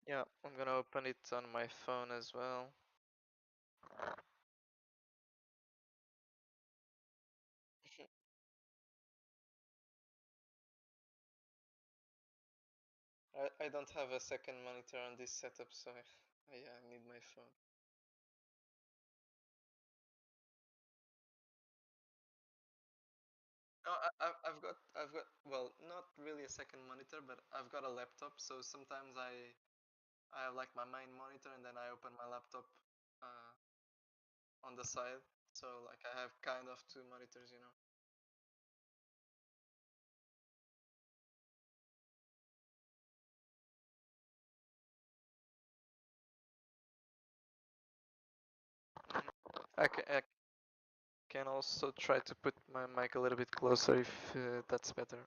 Yeah, I'm gonna open it on my phone as well. I don't have a second monitor on this setup, so yeah, I need my phone. Oh, I've got well, not really a second monitor, but I've got a laptop, so sometimes I have like my main monitor and then I open my laptop uh, on the side, so like I have kind of two monitors, you know. I can also try to put my mic a little bit closer if that's better.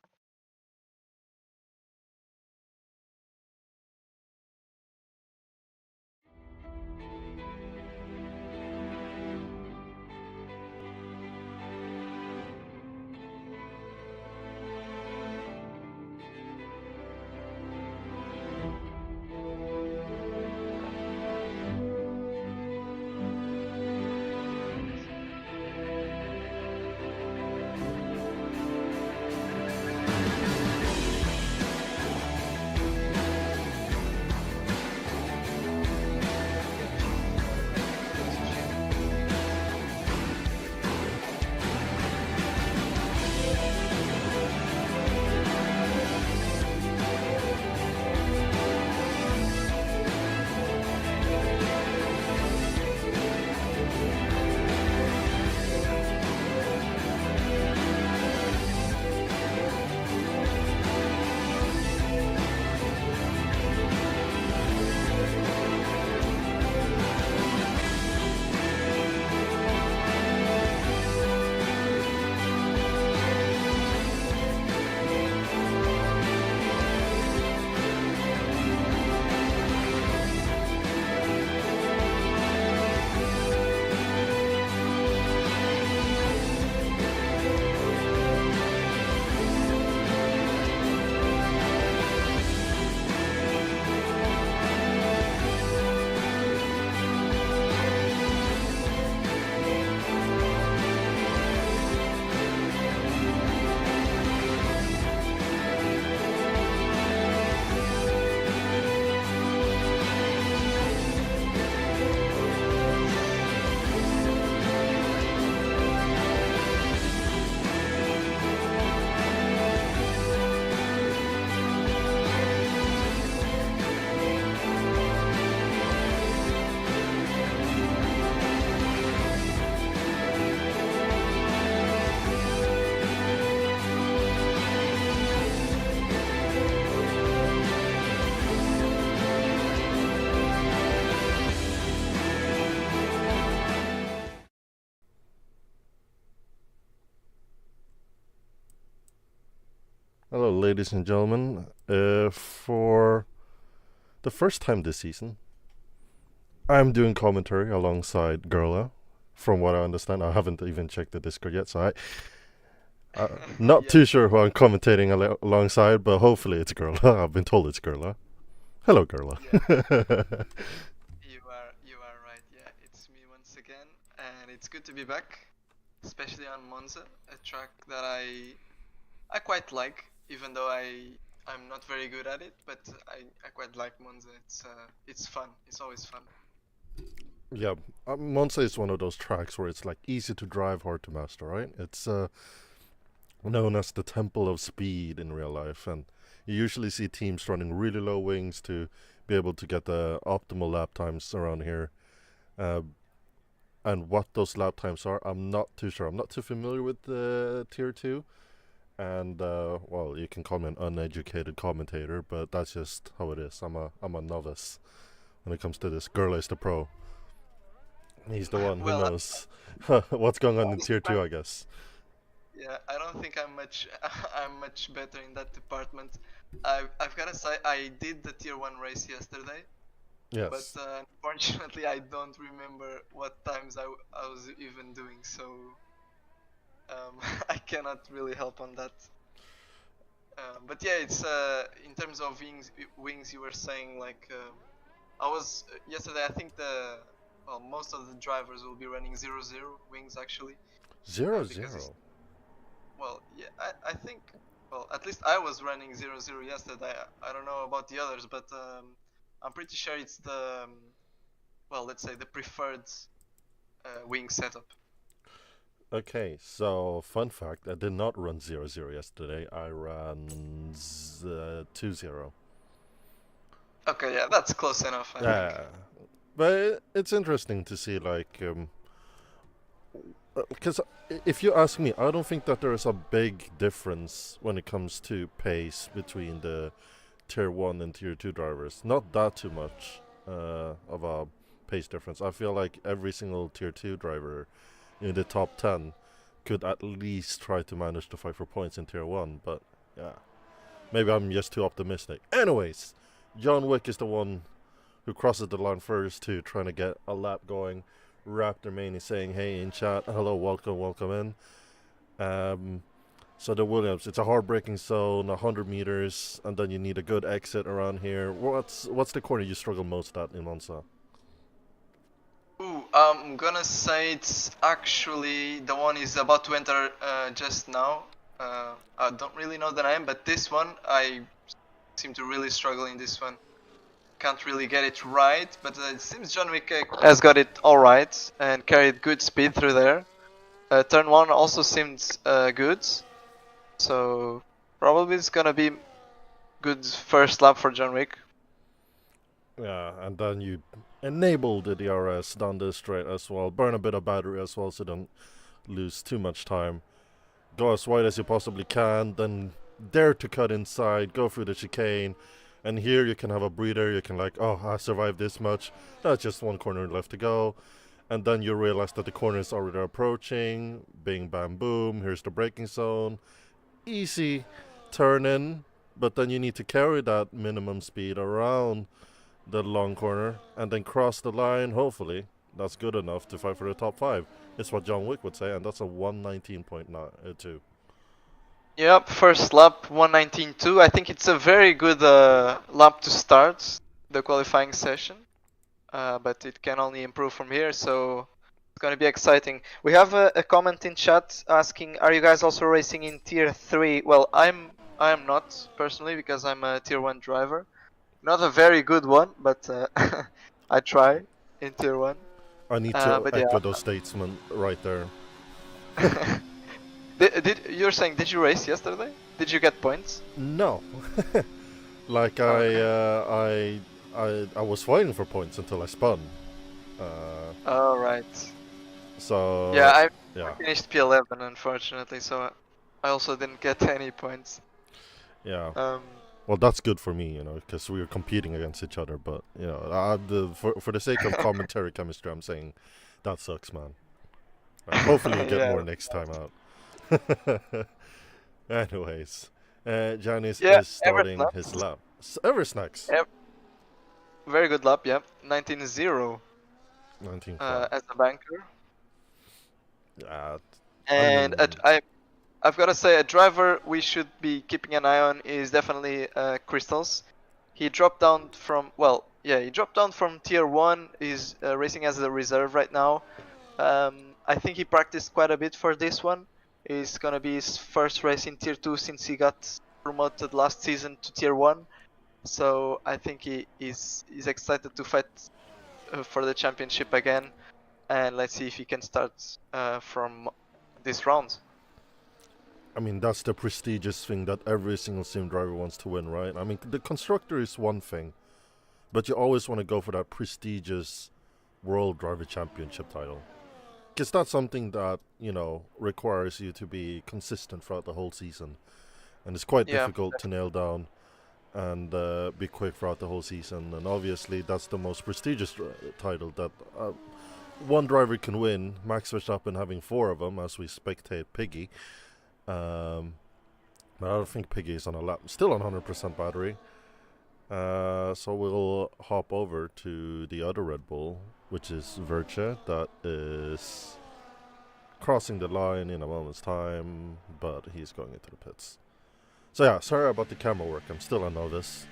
Hello, ladies and gentlemen. For the first time this season, I'm doing commentary alongside Gerla. From what I understand, I haven't even checked the Discord yet, so not Yeah, too sure who I'm commentating alongside, but hopefully it's Gerla. I've been told it's Gerla. Hello, Gerla. yeah, you are right. Yeah, it's me once again, and it's good to be back, especially on Monza, a track that I quite like, even though I'm not very good at it, but I quite like Monza. It's fun. It's always fun. Yeah, Monza is one of those tracks where it's like easy to drive, hard to master, right? It's known as the temple of speed in real life, and you usually see teams running really low wings to be able to get the optimal lap times around here. Uh, and what those lap times are, I'm not too sure. I'm not too familiar with the tier two, and well, you can call me an uneducated commentator, but that's just how it is. I'm a novice when it comes to this. Girl is the pro. He's the one who Well, knows what's going on in honestly, tier two, I guess. yeah, I don't think I'm much I'm much better in that department. I've gotta say I did the tier one race yesterday, but Yes. unfortunately I don't remember what times I was even doing, so I cannot really help on that. But yeah, it's in terms of wings. You were saying like I was yesterday. I think most of the drivers will be running 0-0 wings actually, Zero because it's zero. yeah. I think at least I was running 0-0 yesterday. I don't know about the others, but I'm pretty sure it's the let's say the preferred wing setup. Okay, so fun fact, I did not run 0-0 yesterday. I ran 2-0. Okay, yeah, that's close enough, I think. Yeah, but it's interesting to see, like, because if you ask me, I don't think that there is a big difference when it comes to pace between the tier 1 and tier 2 drivers. Not that too much of a pace difference. I feel like every single tier 2 driver in the top 10 could at least try to manage to fight for points in tier 1, but yeah, maybe I'm just too optimistic. Anyways, John Wick is the one who crosses the line first to trying to get a lap going. Raptor Main is saying, hey, in chat, hello, welcome in. So the Williams, it's a hard-braking zone, 100 meters, and then you need a good exit around here. What's the corner you struggle most at in Monza? Ooh, I'm gonna say it's actually the one is about to enter just now. I don't really know the name, but this one I seem to really struggle in this one. Can't really get it right, but it seems John Wick has got it all right and carried good speed through there. Turn 1 also seemed good, so probably it's gonna be good first lap for John Wick. Yeah, and then you enable the DRS down this straight as well. Burn a bit of battery as well so don't lose too much time. Go as wide as you possibly can, then dare to cut inside, go through the chicane, and here you can have a breather. You can like, oh, I survived this much. That's just one corner left to go. And then you realize that the corner is already approaching. Bing, bam, boom. Here's the braking zone. Easy turn in, but then you need to carry that minimum speed around the long corner and then cross the line. Hopefully, that's good enough to fight for the top 5. It's what John Wick would say, and that's a 119.2. Yep, first lap 119.2. I think it's a very good lap to start the qualifying session, but it can only improve from here, so it's going to be exciting. We have a comment in chat asking, are you guys also racing in tier 3? Well, I am not personally because I'm a tier 1 driver. Not a very good one, but I try in tier 1. I need to But echo yeah. those statements right there. You're saying, did you race yesterday? Did you get points? No. Like I was fighting for points until I spun. Oh, right. So Yeah, yeah. I finished P11 unfortunately, so I also didn't get any points. Yeah. Um, Well, that's good for me, because we were competing against each other. But for the sake of commentary chemistry, I'm saying that sucks, man. Hopefully, you get yeah. more next time out. Anyways, Janice Yeah, is starting his lap. Ever snacks. Very good lap, yeah. 19-0 19.5. as a banker. Yeah. And I've got to say, a driver we should be keeping an eye on is definitely Crystals. He dropped down from, he dropped down from tier 1. He's racing as a reserve right now. I think he practiced quite a bit for this one. It's gonna be his first race in tier 2 since he got promoted last season to tier 1. So I think he's excited to fight for the championship again. And let's see if he can start from this round. I mean, that's the prestigious thing that every single sim driver wants to win, right? I mean, the constructor is one thing, but you always want to go for that prestigious World Driver Championship title. Because that's something that, requires you to be consistent throughout the whole season. And it's quite difficult to nail down and be quick throughout the whole season. And obviously, that's the most prestigious title that one driver can win. Max Verstappen having 4 of them as we spectate Piggy. But I don't think Piggy is on a lap. Still on 100% battery. So we'll hop over to the other Red Bull, which is Verce, that is crossing the line in a moment's time, but he's going into the pits. So yeah, sorry about the camera work. I'm still a novice.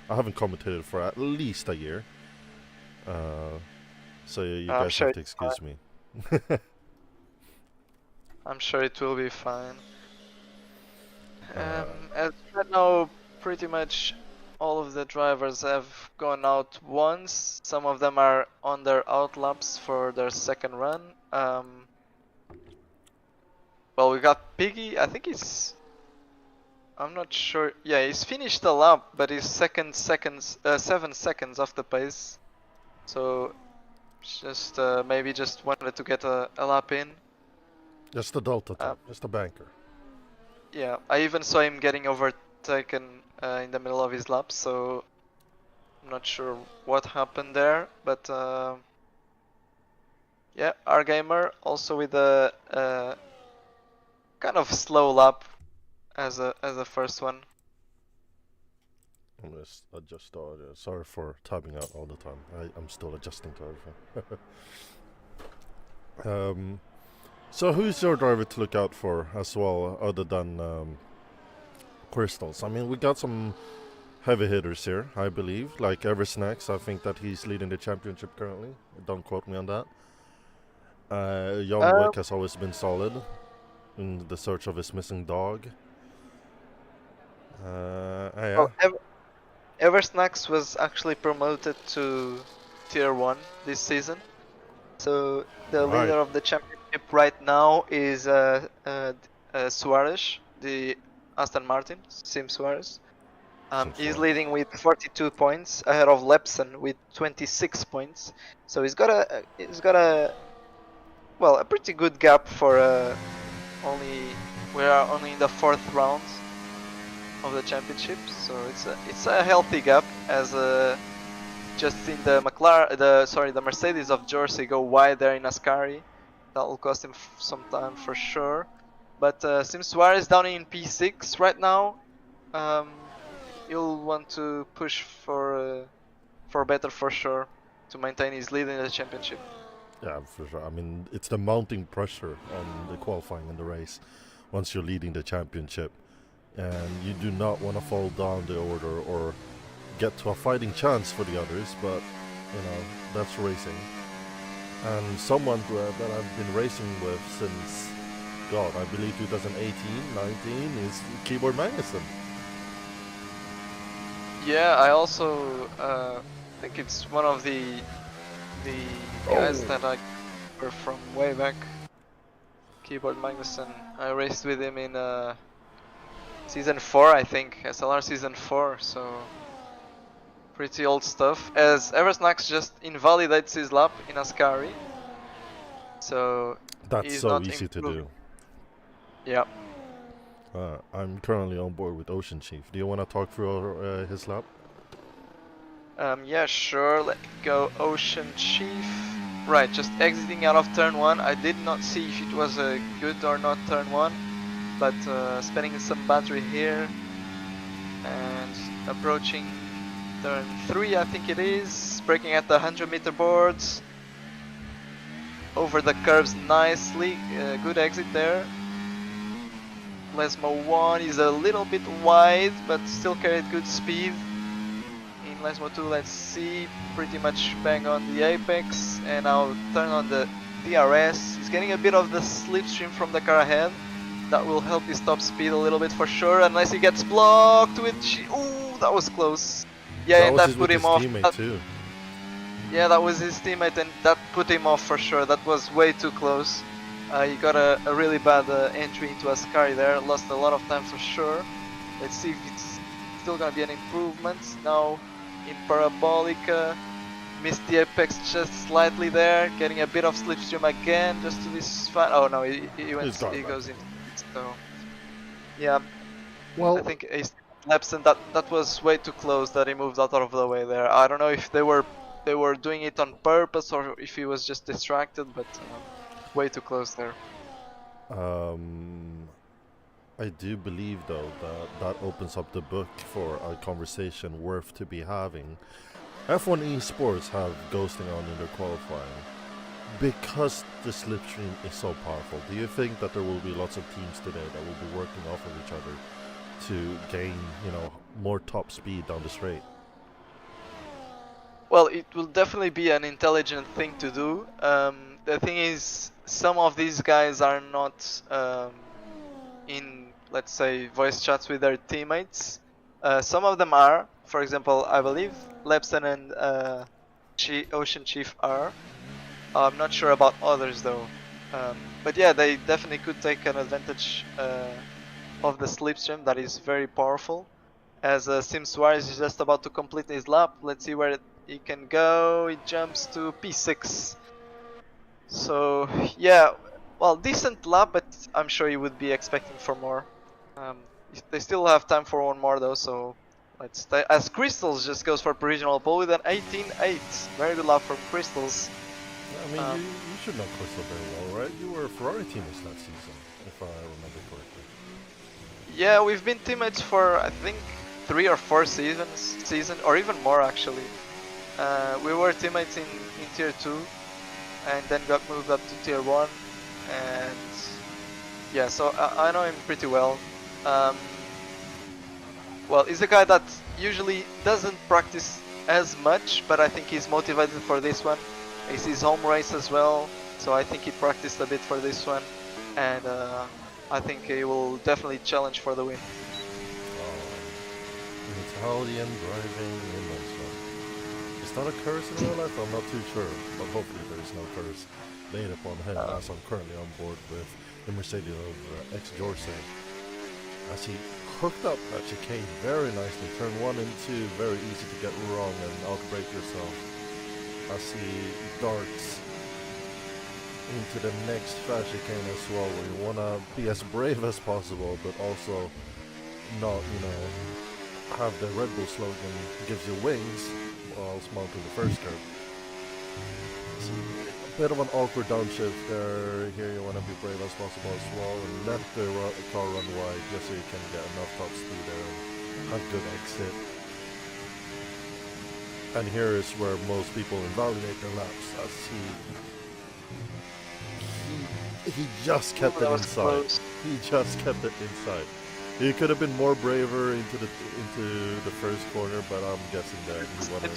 I haven't commentated for at least a year. So you I'm guys sure have to it's fine. excuse me. I'm sure it will be fine. Uh, As right now, pretty much all of the drivers have gone out once. Some of them are on their out laps for their second run. Well, we got Piggy. I think he's. I'm not sure. Yeah, he's finished the lap, but he's 7 seconds off the pace. So just maybe just wanted to get a lap in. just the Delta time, just a banker. Yeah, I even saw him getting overtaken in the middle of his lap, so I'm not sure what happened there. But yeah, our gamer also with a kind of slow lap as a first one. Let's adjust the audio. Sorry for typing out all the time. I'm still adjusting to everything. So who's your driver to look out for as well, other than Crystals? I mean, we got some heavy hitters here, I believe, like Eversnacks. I think that he's leading the championship currently. Don't quote me on that. John Uh, Wick has always been solid in the search of his missing dog. Yeah. well, Eversnacks was actually promoted to Tier 1 this season. So the Right. leader of the championship right now is Suarez, the Aston Martin, Sim Suarez. He's leading with 42 points ahead of Lepson with 26 points. So he's got a well, a pretty good gap for we are only in the 4th round of the championship. So it's a healthy gap as just seen the the Mercedes of Jersey go wide there in Ascari. That will cost him some time for sure. But Sim Suarez down in P6 right now. He'll want to push for better for sure to maintain his lead in the championship. Yeah, for sure. I mean, it's the mounting pressure on the qualifying and the race once you're leading the championship. And you do not want to fall down the order or get to a fighting chance for the others, but, that's racing. And someone that I've been racing with since, God, I believe 2018, 19 is Keyboard Magnuson. Yeah, I also think it's one of the guys that I were from way back. Keyboard Magnuson. I raced with him in season 4, I think, SLR season 4. So pretty old stuff. As Eversnax just invalidates his lap in Ascari, so That's he's so not easy to improving. do. Yeah. I'm currently on board with Ocean Chief. Do you want to talk through his lap? Yeah, sure. Let me go Ocean Chief. Right, just exiting out of turn 1. I did not see if it was a good or not turn 1, but spending some battery here and approaching turn 3, I think it is. Braking at the 100-meter boards. Over the curves nicely. Good exit there. Lesmo 1 is a little bit wide, but still carried good speed. In Lesmo 2, let's see, pretty much bang on the apex, and I'll turn on the DRS. He's getting a bit of the slipstream from the car ahead. That will help his top speed a little bit for sure, unless he gets blocked with... Ooh, that was close. Yeah, and that put him off. Too. Yeah, that was his teammate, and that put him off for sure. That was way too close. He got a really bad entry into Ascari there, lost a lot of time for sure. Let's see if it's still gonna be an improvement. Now in Parabolica, missed the apex just slightly there, getting a bit of slipstream again just to this fine. Oh no, he goes in. So yeah, well, I think Ace Lepson, that was way too close that he moved out of the way there. I don't know if they were doing it on purpose or if he was just distracted, but way too close there. I do believe though that opens up the book for a conversation worth to be having. F1 esports have ghosting on in their qualifying because the slipstream is so powerful. Do you think that there will be lots of teams today that will be working off of each other to gain, more top speed down the straight? Well, it will definitely be an intelligent thing to do. The thing is, some of these guys are not in, let's say, voice chats with their teammates. Some of them are. For example, I believe Lepson and Ocean Chief are. I'm not sure about others though. But yeah, they definitely could take an advantage of the Slipstream that is very powerful. As Sim Suarez is just about to complete his lap, let's see where he can go. He jumps to P6. So yeah, well, decent lap, but I'm sure you would be expecting for more. They still have time for one more though, so let's stay. As Crystals just goes for provisional pole with an 18.8. Very good lap from Crystals. I mean, you should know Crystal very well, right? You were Ferrari teammates last season, if I remember correctly. Yeah, we've been teammates for I think 3 or 4 seasons, or even more actually. We were teammates in Tier 2, and then got moved up to Tier 1, and yeah, so I know him pretty well. Well, he's a guy that usually doesn't practice as much, but I think he's motivated for this one. It's his home race as well, so I think he practiced a bit for this one, and I think he will definitely challenge for the win. Italian driving in Iceland. Is that a curse in real life? I'm not too sure, but hopefully there is no curse laid upon him as I'm currently on board with the Mercedes of ex-Jorse. As he hooked up that chicane very nicely, turn 1 and 2, very easy to get wrong and outbrake yourself. As he darts into the next fast chicane as well, where you want to be as brave as possible, but also not, have the Red Bull slogan gives you wings whilst mounting the first curve. A bit of an awkward downshift there. Here you want to be brave as possible as well and let the car run wide just so you can get enough top speed there and have good exit. And here is where most people invalidate their laps as he just kept it inside. He just kept it inside. He could have been more braver into the first corner, but I'm guessing that he wanted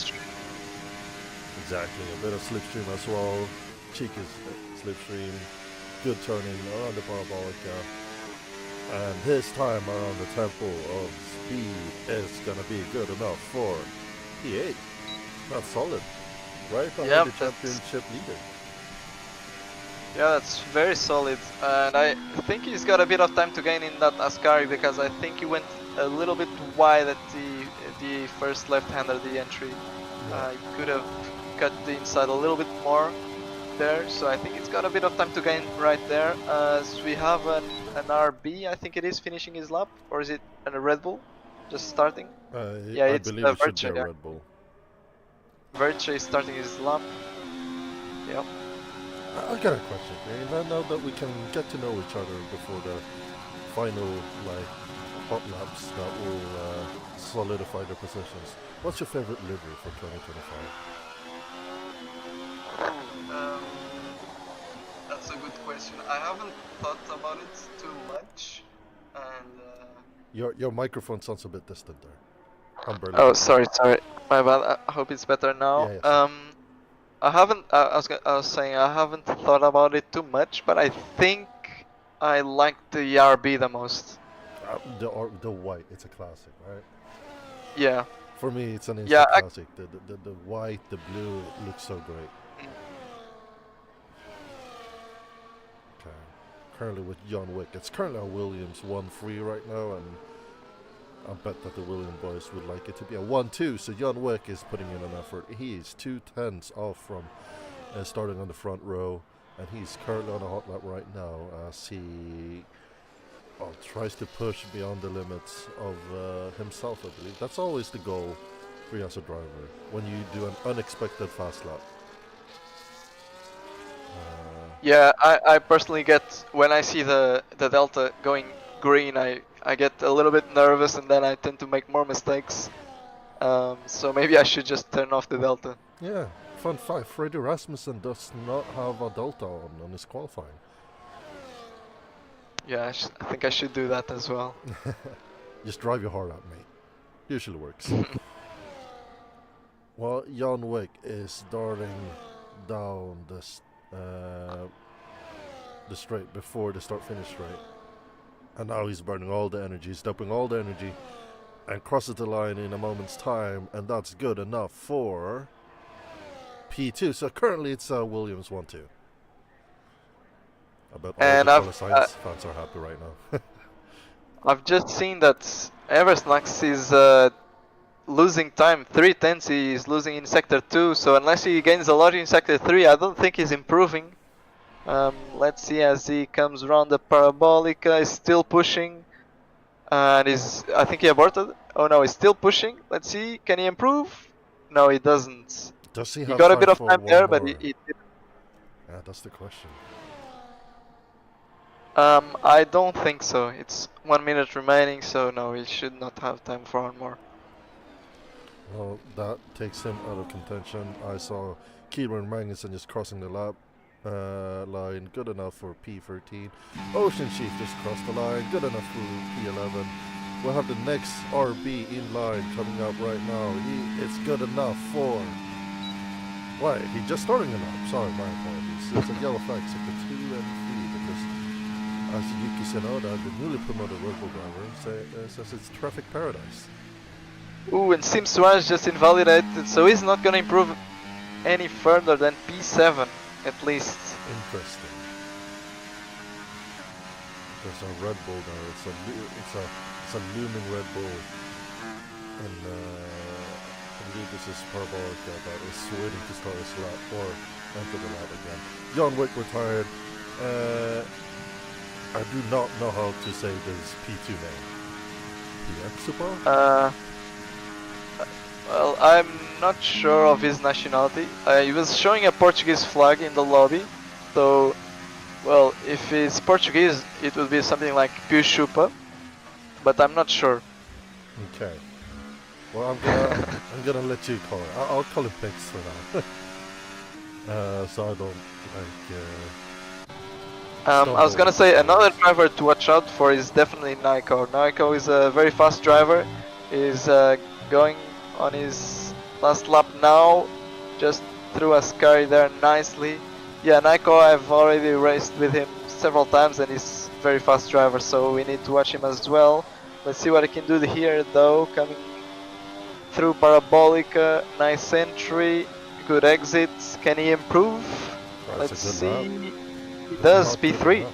exactly a bit of slipstream as well. Cheeky slipstream, good turning around the parabolica, and this time around the tempo of speed is gonna be good enough for P8. That's solid, right? The championship leader. Yeah, that's very solid, and I think he's got a bit of time to gain in that Ascari, because I think he went a little bit wide at the first left-hander, the entry. He could have cut the inside a little bit more there, so I think he's got a bit of time to gain right there. As we have an RB, I think it is finishing his lap, or is it a Red Bull just starting? Yeah, I believe it should be a Red Bull. Verche is starting his lap. Yep. I got a question. Now that we can get to know each other before the final hot laps that will solidify their positions, what's your favorite livery for 2025? That's a good question. I haven't thought about it too much, and your microphone sounds a bit distant there. Oh, sorry, my bad. I hope it's better now. Yeah. I haven't. I was saying I haven't thought about it too much, but I think I like the RB the most. The white, it's a classic, right? Yeah. For me, it's an instant classic. The white, the blue, it looks so great. Okay. Currently with John Wick. It's currently a Williams 1-3 right now, and I bet that the Williams boys would like it to be a 1-2, so John Wick is putting in an effort. He is 2/10 off from starting on the front row, and he's currently on a hot lap right now as he tries to push beyond the limits of himself, I believe. That's always the goal for you as a driver, when you do an unexpected fast lap. Yeah, I personally get, when I see the Delta going green, I get a little bit nervous, and then I tend to make more mistakes. So maybe I should just turn off the Delta. Yeah, fun fact, Freddie Rasmussen does not have a Delta on his qualifying. Yeah, I think I should do that as well. Just drive your heart out, mate. Usually works. Well, Jan Wick is starting down the straight before the start-finish straight, and now he's burning all the energy, he's dumping all the energy, and crosses the line in a moment's time, and that's good enough for P2. So currently it's Williams 1-2. I bet all the And Carlos Sainz fans are happy right now. I've just seen that Eversnax is losing time. 3 tenths he is losing in sector 2, so unless he gains a lot in sector 3, I don't think he's improving. Let's see as he comes around the parabolica, he's still pushing. And I think he aborted. Oh no, he's still pushing. Let's see, can he improve? No, he doesn't. Does he He have got a time bit of for time one there, but more? he didn't. Yeah, that's the question. I don't think so. It's 1 minute remaining, so no, he should not have time for one more. Well, that takes him out of contention. I saw Kieran Magnussen just crossing the lap line. Good enough for P13. Ocean Chief just crossed the line. Good enough for P11. We'll have the next RB in line coming up right now. It's good enough for... Wait, he's just starting the lap. Sorry, my apologies. It's a yellow flag, sector 2 and 3, because as Yuki Tsunoda, the newly promoted Red Bull driver, says it's traffic paradise. Ooh, and Sim Suarez just invalidated, so he's not gonna improve any further than P7, at least. Interesting. There's a Red Bull now. It's a looming Red Bull, and I believe this is Parabolica that is waiting to start his lap or enter the lap again. Jan Wick retired. I do not know how to say this P2 name. Piexupa? Well, I'm not sure of his nationality. He was showing a Portuguese flag in the lobby, so, well, if he's Portuguese, it would be something like Pichupa, but I'm not sure. Okay. Well, I'm gonna let you call it. I'll call him Pix for now. So I don't I was gonna say another driver to watch out for is definitely Naiko. Naiko is a very fast driver. He's going on his last lap now. Just threw a Ascari there nicely. Yeah, Naiko, I've already raced with him several times and he's a very fast driver, so we need to watch him as well. Let's see what he can do here though, coming through Parabolica. Nice entry, good exits. Can he improve? Let's see. He does, P3.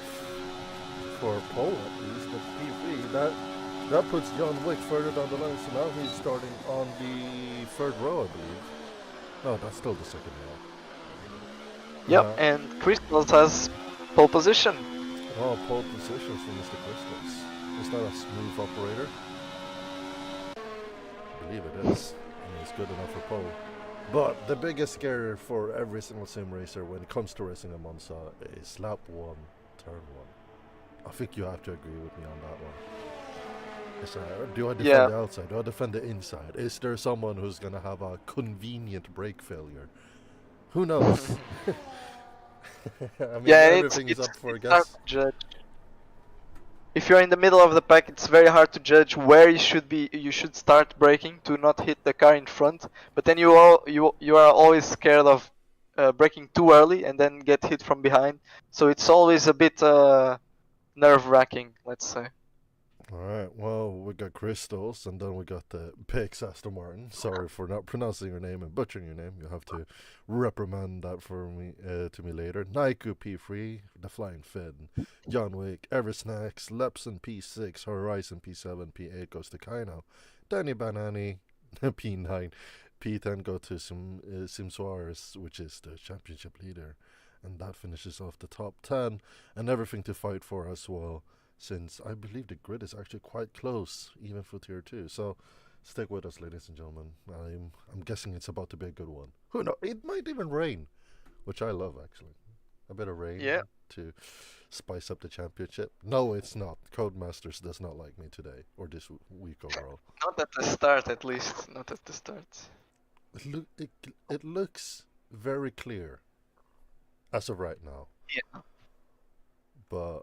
For pole at least, but P3, that puts Jan Wick further down the line, so now he's starting on the third row, I believe. No, that's still the second row. Yep, and Crystals has pole position. Oh, pole position for Mr. Crystals. Is that a smooth operator? I believe it is. And it's good enough for pole. But the biggest scare for every single sim racer when it comes to racing a Monza is lap 1, turn 1. I think you have to agree with me on that one. Do I defend the outside? Do I defend the inside? Is there someone who's going to have a convenient brake failure? Who knows? I mean, everything is up for a guess. If you're in the middle of the pack, it's very hard to judge where you should start braking to not hit the car in front. But then you are always scared of braking too early and then get hit from behind. So it's always a bit nerve-wracking, let's say. Alright, well, we got Crystals, and then we got the Pix Aston Martin. Sorry for not pronouncing your name and butchering your name. You'll have to reprimand that for me to me later. Naiku P3, the Flying Finn, John Wick, Eversnacks, Lepson P6, Horizon P7, P8 goes to Kaino, Danny Banani, P9, P10 go to Sim Suarez, which is the championship leader. And that finishes off the top 10, and everything to fight for as well, since I believe the grid is actually quite close, even for Tier 2. So stick with us, ladies and gentlemen. I'm guessing it's about to be a good one. Who knows? It might even rain, which I love, actually. A bit of rain to spice up the championship. No, it's not. Codemasters does not like me today, or this week overall. Not at the start, at least. Not at the start. It looks very clear as of right now. Yeah. But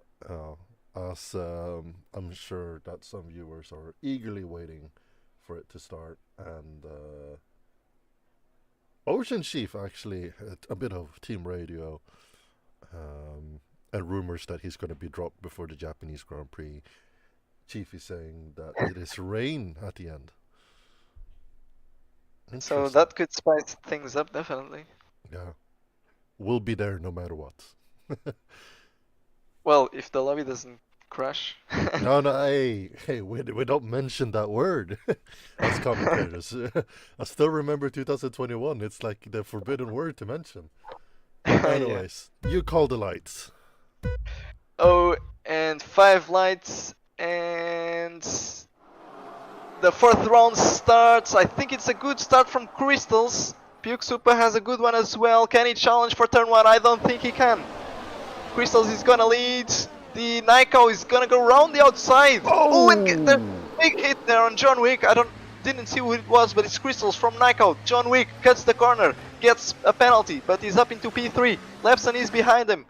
as I'm sure that some viewers are eagerly waiting for it to start, and Ocean Chief actually a bit of team radio, and rumors that he's going to be dropped before the Japanese Grand Prix. Chief is saying that it is rain at the end. So that could spice things up, definitely. Yeah, we'll be there no matter what. Well, if the lobby doesn't crash. No, hey, we don't mention that word as commentators. I still remember 2021. It's like the forbidden word to mention. Anyways, you call the lights. Oh, and 5 lights, and the 4th round starts. I think it's a good start from Crystals. Puke Super has a good one as well. Can he challenge for turn 1? I don't think he can. Crystals is gonna lead. The Nyko is gonna go round the outside. Oh, and get the big hit there on John Wick. Didn't see who it was, but it's Crystals from Nyko. John Wick cuts the corner, gets a penalty, but he's up into P3. Lepson is behind him.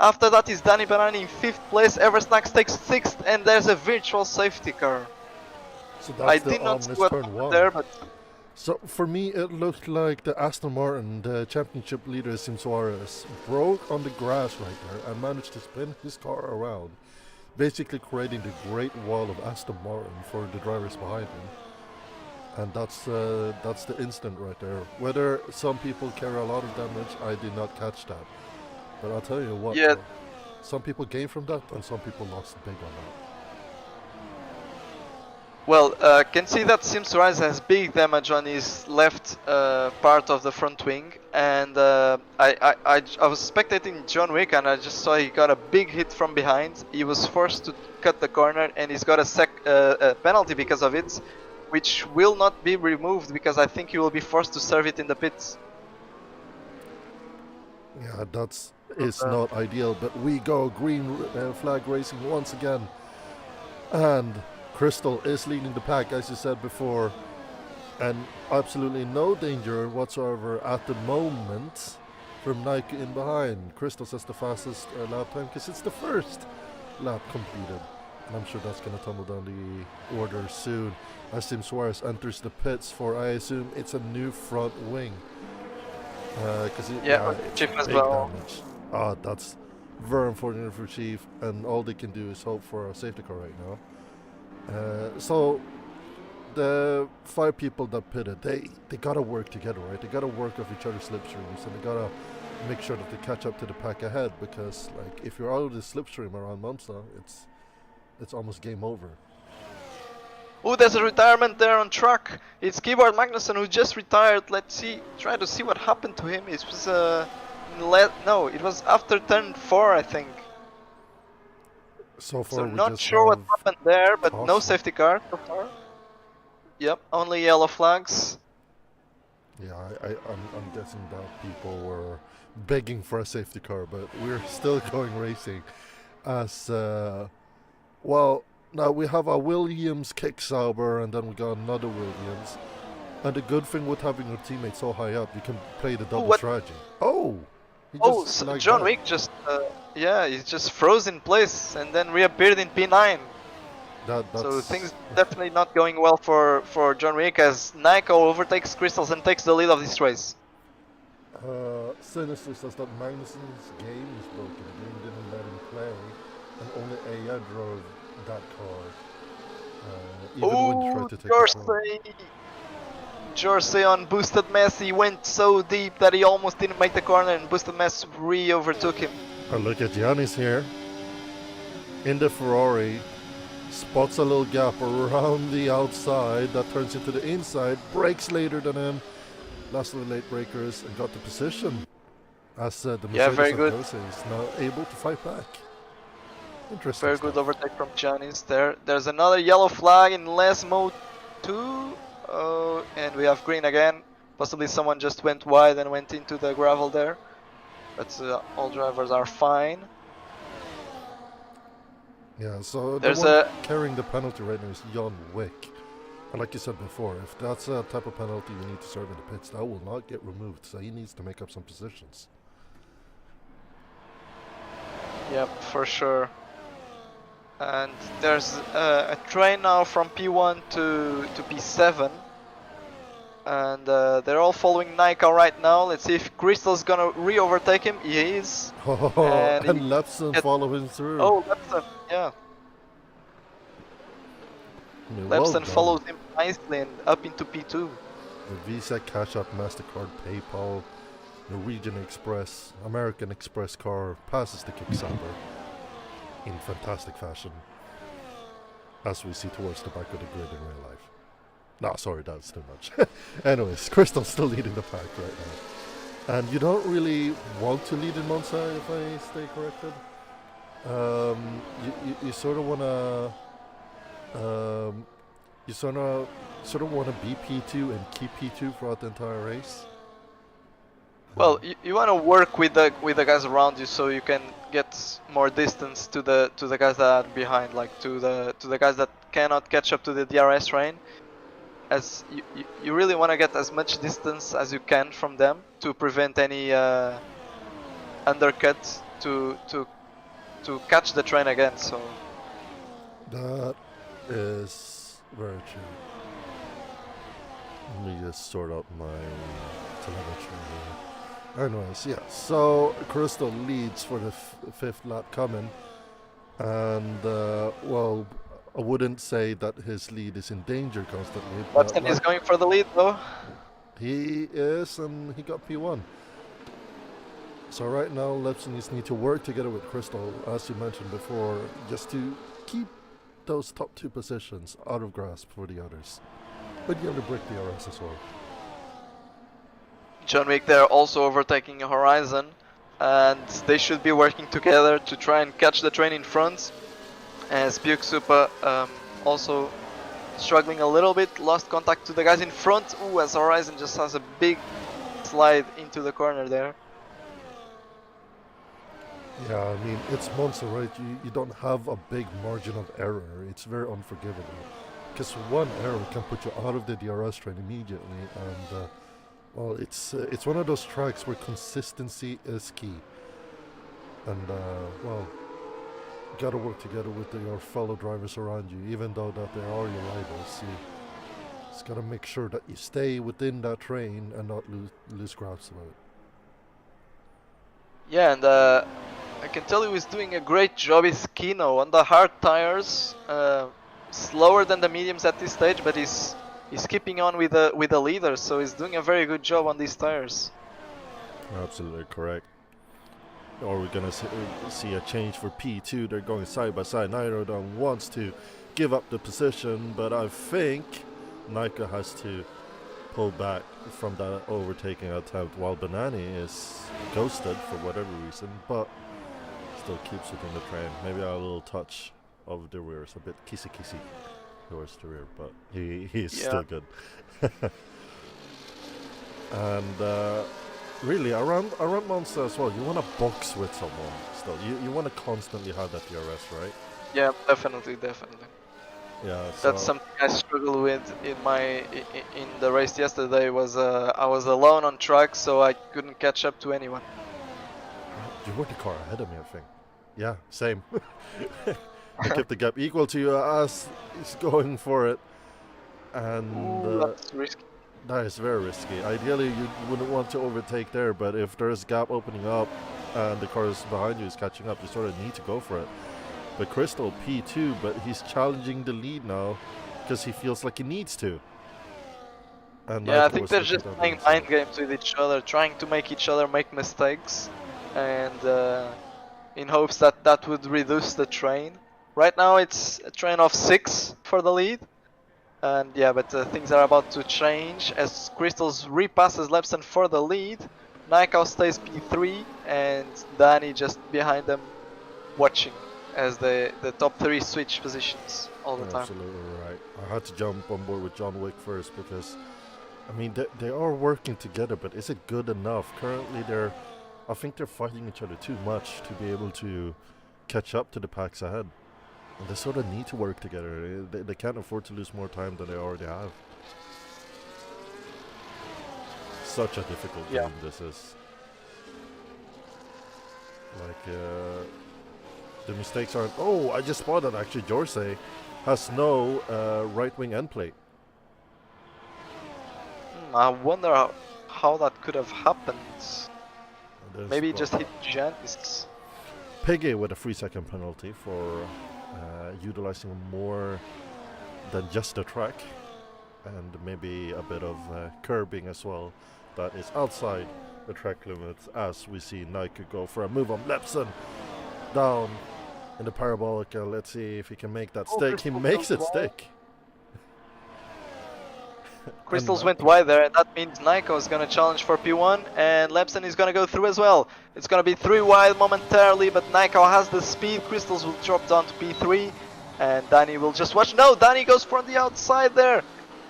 After that is Danny Banani in 5th place. Eversnax takes 6th, and there's a virtual safety car. So that's I the did not see ominous what turn happened 1. there, but So for me, it looked like the Aston Martin, the championship leader Sim Suarez, broke on the grass right there and managed to spin his car around, basically creating the Great Wall of Aston Martin for the drivers behind him. And that's the instant right there. Whether some people carry a lot of damage, I did not catch that. But I'll tell you what, yeah, some people gained from that and some people lost big on that. well, can see that Sim Suarez has big damage on his left part of the front wing, and I was spectating John Wick, and I just saw he got a big hit from behind. He was forced to cut the corner, and he's got a penalty because of it, which will not be removed because I think he will be forced to serve it in the pits. Yeah, it's not ideal, but we go green flag racing once again, and Crystal is leading the pack, as you said before, and absolutely no danger whatsoever at the moment from Nike in behind. Crystal has the fastest lap time because it's the first lap completed. And I'm sure that's going to tumble down the order soon as Sim Suarez enters the pits for, I assume, it's a new front wing. Because Chief as big well. damage. That's very unfortunate for Chief, and all they can do is hope for a safety car right now. So the 5 people that pitted, they gotta work together, right? They gotta work off each other's slipstreams, and they gotta make sure that they catch up to the pack ahead, because like if you're out of the slipstream around Monza, it's almost game over. Oh, there's a retirement there on track. It's Keyboard Magnussen who just retired. Let's see, try to see what happened to him. It was no, it was after turn 4, I think. So far, So we not just sure what have happened there, but no caution. safety car so far. Yep, only yellow flags. Yeah, I'm guessing that people were begging for a safety car, but we're still going racing. As well, now we have a Williams kick Sauber, and then we got another Williams. And the good thing with having your teammate so high up, you can play the double what? strategy. Oh! He Oh, just so like John that. Wick just, yeah, he just froze in place and then reappeared in P9. That's So things definitely not going well for John Wick as Nyko overtakes Crystals and takes the lead of this race. Sinister says that Magnussen's game is broken. The game didn't let him play, and only Aya drove that car. Even when he tried to take the pole. Jersey on Boosted Mess, he went so deep that he almost didn't make the corner and Boosted Mess re-overtook him. Oh, look at Giannis here. In the Ferrari, spots a little gap around the outside that turns into the inside, brakes later than him, last of the late breakers, and got the position. As the Mercedes very good. is now able to fight back. Interesting Very stuff. good overtake from Giannis there. There's another yellow flag in Les Mode 2. Oh, and we have green again. Possibly someone just went wide and went into the gravel there. But all drivers are fine. Yeah, so There's the one carrying the penalty right now is John Wick. And like you said before, if that's a type of penalty you need to serve in the pits, that will not get removed. So he needs to make up some positions. Yep, for sure. And there's a train now from P1 to P7. And they're all following Nika right now. Let's see if Crystal's gonna re-overtake him. He is. Oh, And and he Lepson follow him through. Oh, Lepson, yeah. I mean, well Lepson done. follows him nicely and up into P2. The Visa, Cash App, MasterCard, PayPal, Norwegian Express, American Express car passes the Kickstarter in fantastic fashion, as we see towards the back of the grid in real life. No, sorry, that's too much. Anyways, Crystal's still leading the pack right now. And you don't really want to lead in Monza, if I stay corrected. You sort of want to... you sort of want to be P2 and keep P2 throughout the entire race. Well, you want to work with the guys around you so you can get more distance to the guys that are behind, like to the guys that cannot catch up to the DRS train. As you really want to get as much distance as you can from them to prevent any undercut to catch the train again. So that is very true. Let me just sort out my telemetry here. Anyways, yeah. So Crystal leads for the fifth lap coming, and well, I wouldn't say that his lead is in danger constantly. Lepson is going for the lead though. He is, and he got P1. So right now, Lepson just need to work together with Crystal, as you mentioned before, just to keep those top two positions out of grasp for the others. But you have to break the DRS as well. John Wick there also overtaking Horizon, and they should be working together to try and catch the train in front. As Buick Super also struggling a little bit, lost contact to the guys in front. Ooh, as Horizon just has a big slide into the corner there. Yeah, I mean, it's Monza, right? You don't have a big margin of error. It's very unforgivable. Because one error can put you out of the DRS train immediately. And, well, it's one of those tracks where consistency is key. And, well, you gotta work together with your fellow drivers around you, even though that they are your rivals. You just gotta make sure that you stay within that train and not lose grasp of it. Yeah, and I can tell he was doing a great job with Kino on the hard tires. Slower than the mediums at this stage, but he's keeping on with the leaders, so he's doing a very good job on these tires. Absolutely correct. Or we're gonna see a change for P2. They're going side by side. Neither of them wants to give up the position, but I think Nika has to pull back from that overtaking attempt while Banani is ghosted for whatever reason, but still keeps it in the train. Maybe a little touch of the rear. It's a bit kissy towards the rear, but he's still good. And really, around Monza as well, you want to box with someone still. You want to constantly have that DRS, right? Yeah, definitely. Yeah, that's something I struggled with in the race yesterday. Was I was alone on track, so I couldn't catch up to anyone. You were the car ahead of me, I think. Yeah, same. I kept the gap equal to you as he's going for it, and that's risky. that is very risky. Ideally, you wouldn't want to overtake there, but if there's a gap opening up and the car is behind you is catching up, you sort of need to go for it. But Crystal P2, but he's challenging the lead now because he feels like he needs to. And yeah, I think they're just playing mind games with each other, trying to make each other make mistakes, and in hopes that that would reduce the train. Right now it's a train of 6 for the lead. And yeah, but things are about to change as Crystals repasses Lepson for the lead. Nikau stays P3 and Danny just behind them watching as the top 3 switch positions all the time. Absolutely right. I had to jump on board with John Wick first because, I mean, they are working together, but is it good enough? Currently, I think they're fighting each other too much to be able to catch up to the packs ahead. And they sort of need to work together. They can't afford to lose more time than they already have. Such a difficult game this is. Like, the mistakes aren't... Oh, I just spotted actually Jorsey has no right wing end plate. I wonder how that could have happened. Maybe There's just hit Janice. Piggy with a 3-second penalty for utilizing more than just the track, and maybe a bit of curbing as well. That is outside the track limits, as we see Nike go for a move on Lepson down in the parabolica. Let's see if he can make that stick. He makes it stick. Crystals went wide there, and that means Nico is gonna challenge for P1, and Lepson is gonna go through as well. It's gonna be 3 wide momentarily, but Nico has the speed. Crystals will drop down to P3, and Danny will just watch. No, Danny goes from the outside there.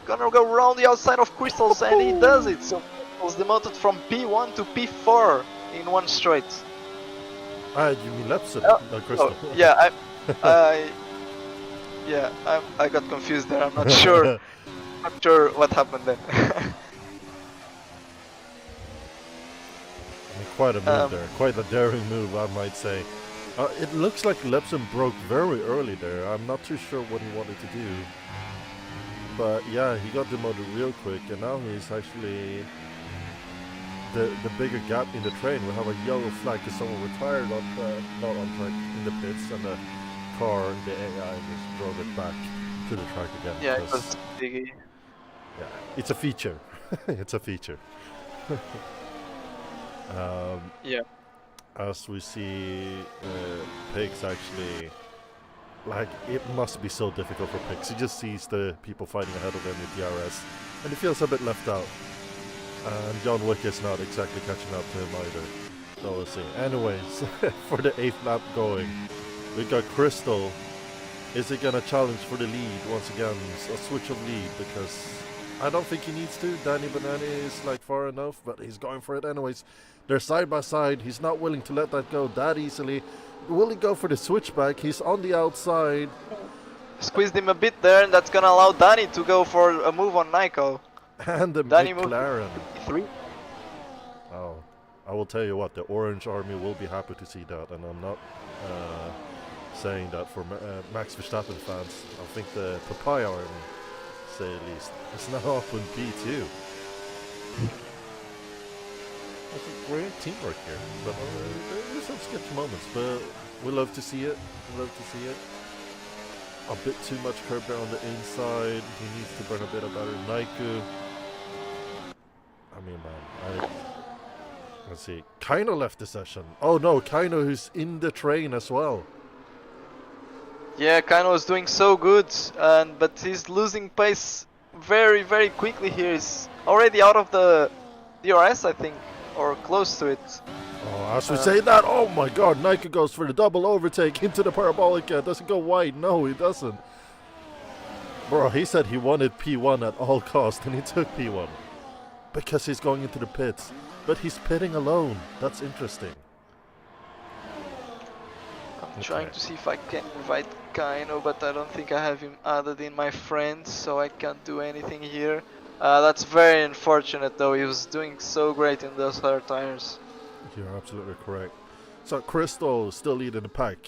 Gonna go around the outside of Crystals, and he does it. So Crystals demoted from P1 to P4 in one straight. You mean Lepson, not Crystal? Oh, yeah, I got confused there. I'm not sure. Not sure what happened then. Quite a move there, quite a daring move, I might say. It looks like Lepson broke very early there. I'm not too sure what he wanted to do. But yeah, he got demoted real quick, and now he's actually the bigger gap in the train. We have a yellow flag because someone retired not on track in the pits, and the car, the AI, just drove it back to the track again. Yeah, it was biggie. Yeah, it's a feature. It's a feature. Yeah. As we see, Pigs actually, like, it must be so difficult for Pigs. He just sees the people fighting ahead of him with DRS, and he feels a bit left out. And John Wick is not exactly catching up to him either. So we'll see. Anyways, for the 8th lap going, we got Crystal. Is he gonna challenge for the lead once again? A switch of lead, because I don't think he needs to. Danny Banani is like far enough, but he's going for it anyways. They're side by side. He's not willing to let that go that easily. Will he go for the switchback? He's on the outside. Squeezed him a bit there, and that's gonna allow Danny to go for a move on Nico. And the Danny McLaren. 3. Oh, I will tell you what, the Orange Army will be happy to see that, and I'm not saying that for Max Verstappen fans. I think the Papaya Army, say at least, is now up in P2. That's a great teamwork here, but there's some sketch moments, but we love to see it. We love to see it. A bit too much curb there on the inside. He needs to burn a bit of better Naiku. I mean, man, let's see. Kaino left the session. Oh no, Kaino who's in the train as well. Yeah, Kaino is doing so good, but he's losing pace very, very quickly here. He's already out of the DRS, I think, or close to it. Oh, as we say that, oh my god, Nike goes for the double overtake into the parabolica. Doesn't go wide. No, he doesn't. Bro, he said he wanted P1 at all costs, and he took P1. Because he's going into the pits. But he's pitting alone. That's interesting. I'm trying to see if I can invite Kaino, but I don't think I have him added in my friends, so I can't do anything here. That's very unfortunate though, he was doing so great in those hard tires. You're absolutely correct. So Crystal still leading the pack.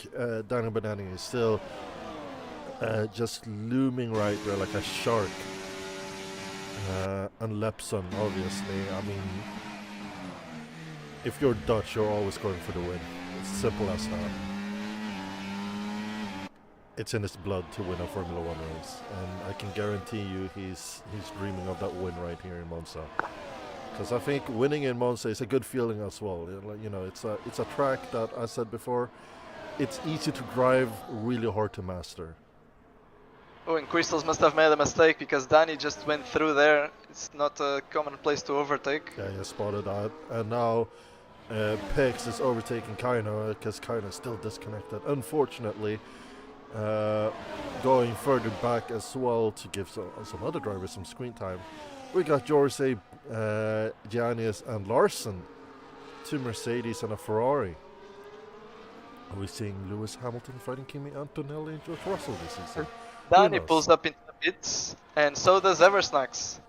Daniel Banani is still just looming right there like a shark. And Lepson, obviously. I mean, if you're Dutch, you're always going for the win. It's simple as that. It's in his blood to win a Formula 1 race, and I can guarantee you he's dreaming of that win right here in Monza. Because I think winning in Monza is a good feeling as well. You know, it's a track that, I said before, it's easy to drive, really hard to master. Oh, and Crystals must have made a mistake because Danny just went through there. It's not a common place to overtake. Yeah, you spotted that. And now Pix is overtaking Kaino because Kaino is still disconnected, unfortunately. Going further back as well to give some other drivers some screen time. We got Jorge, Giannis and Larson, 2 Mercedes and a Ferrari. Are we seeing Lewis Hamilton fighting Kimi Antonelli and George Russell this season? Danny pulls up into the pits, and so does Eversnacks.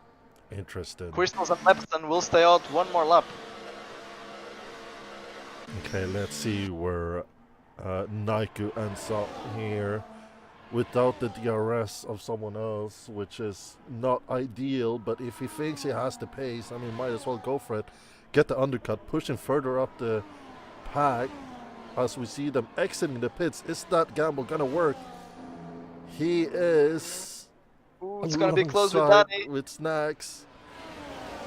Interesting. Crystals and Lepson will stay out one more lap. Okay, let's see where Naiku ends up here. without the DRS of someone else, which is not ideal. But if he thinks he has the pace, I mean, might as well go for it. Get the undercut, push him further up the pack as we see them exiting the pits. Is that gamble gonna work? He is. Ooh, it's gonna be close with Danny. With Snacks.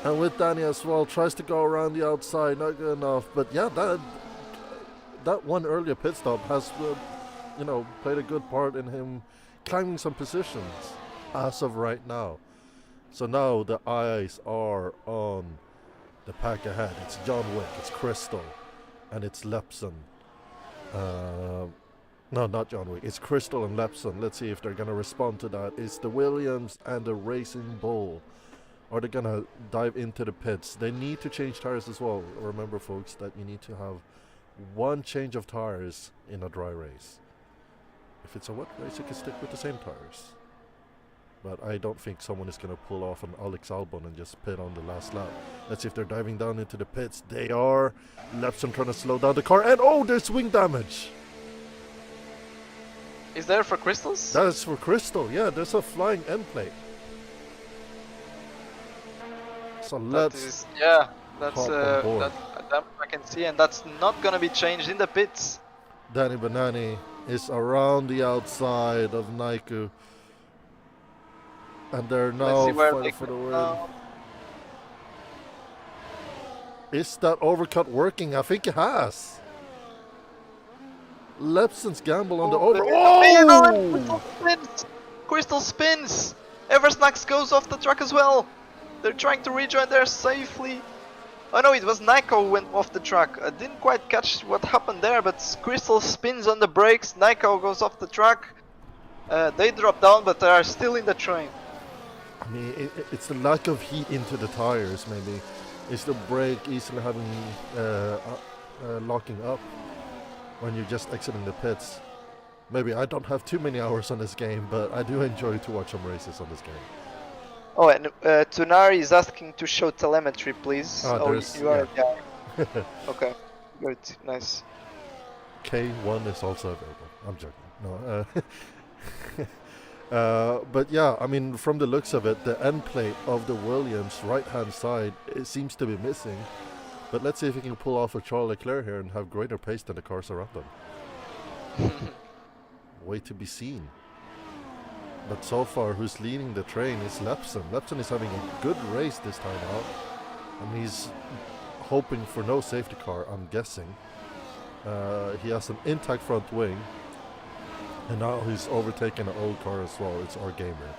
And with Danny as well, tries to go around the outside, not good enough. But yeah, that one earlier pit stop has, played a good part in him climbing some positions as of right now. So now the eyes are on the pack ahead. It's John Wick, it's Crystal, and it's Lepson. No, not John Wick. It's Crystal and Lepson. Let's see if they're gonna respond to that. It's the Williams and the Racing Bull. Are they gonna dive into the pits? They need to change tires as well. Remember, folks, that you need to have one change of tires in a dry race. If it's a wet race, you can stick with the same tires. But I don't think someone is gonna pull off an Alex Albon and just pit on the last lap. Let's see if they're diving down into the pits. They are. Lepson trying to slow down the car, and oh, there's wing damage. Is there for Crystals? That is for Crystal. Yeah, there's a flying end plate. So let's that I can see, and that's not gonna be changed in the pits. Danny Banani is around the outside of Naiku, and they're now fighting for the win. Is that overcut working? I think it has. Lepson's gamble on the over. Oh! Crystal spins! Eversnax goes off the track as well. They're trying to rejoin there safely. Oh no, it was Nico who went off the track. I didn't quite catch what happened there, but Crystal spins on the brakes. Nico goes off the track. They drop down, but they are still in the train. I mean, it's the lack of heat into the tires, maybe. It's the brake easily having locking up when you're just exiting the pits. Maybe I don't have too many hours on this game, but I do enjoy to watch some races on this game. Oh, and Tunari is asking to show telemetry, please. You are yeah. Okay, good, nice. K1 is also available. I'm joking. No. But yeah, I mean, from the looks of it, the end plate of the Williams right-hand side, it seems to be missing. But let's see if he can pull off a Charles Leclerc here and have greater pace than the cars around him. Wait to be seen. But so far, who's leading the train is Lepson. Lepson is having a good race this time out. And he's hoping for no safety car, I'm guessing. He has an intact front wing. And now he's overtaken an old car as well. It's our gamer.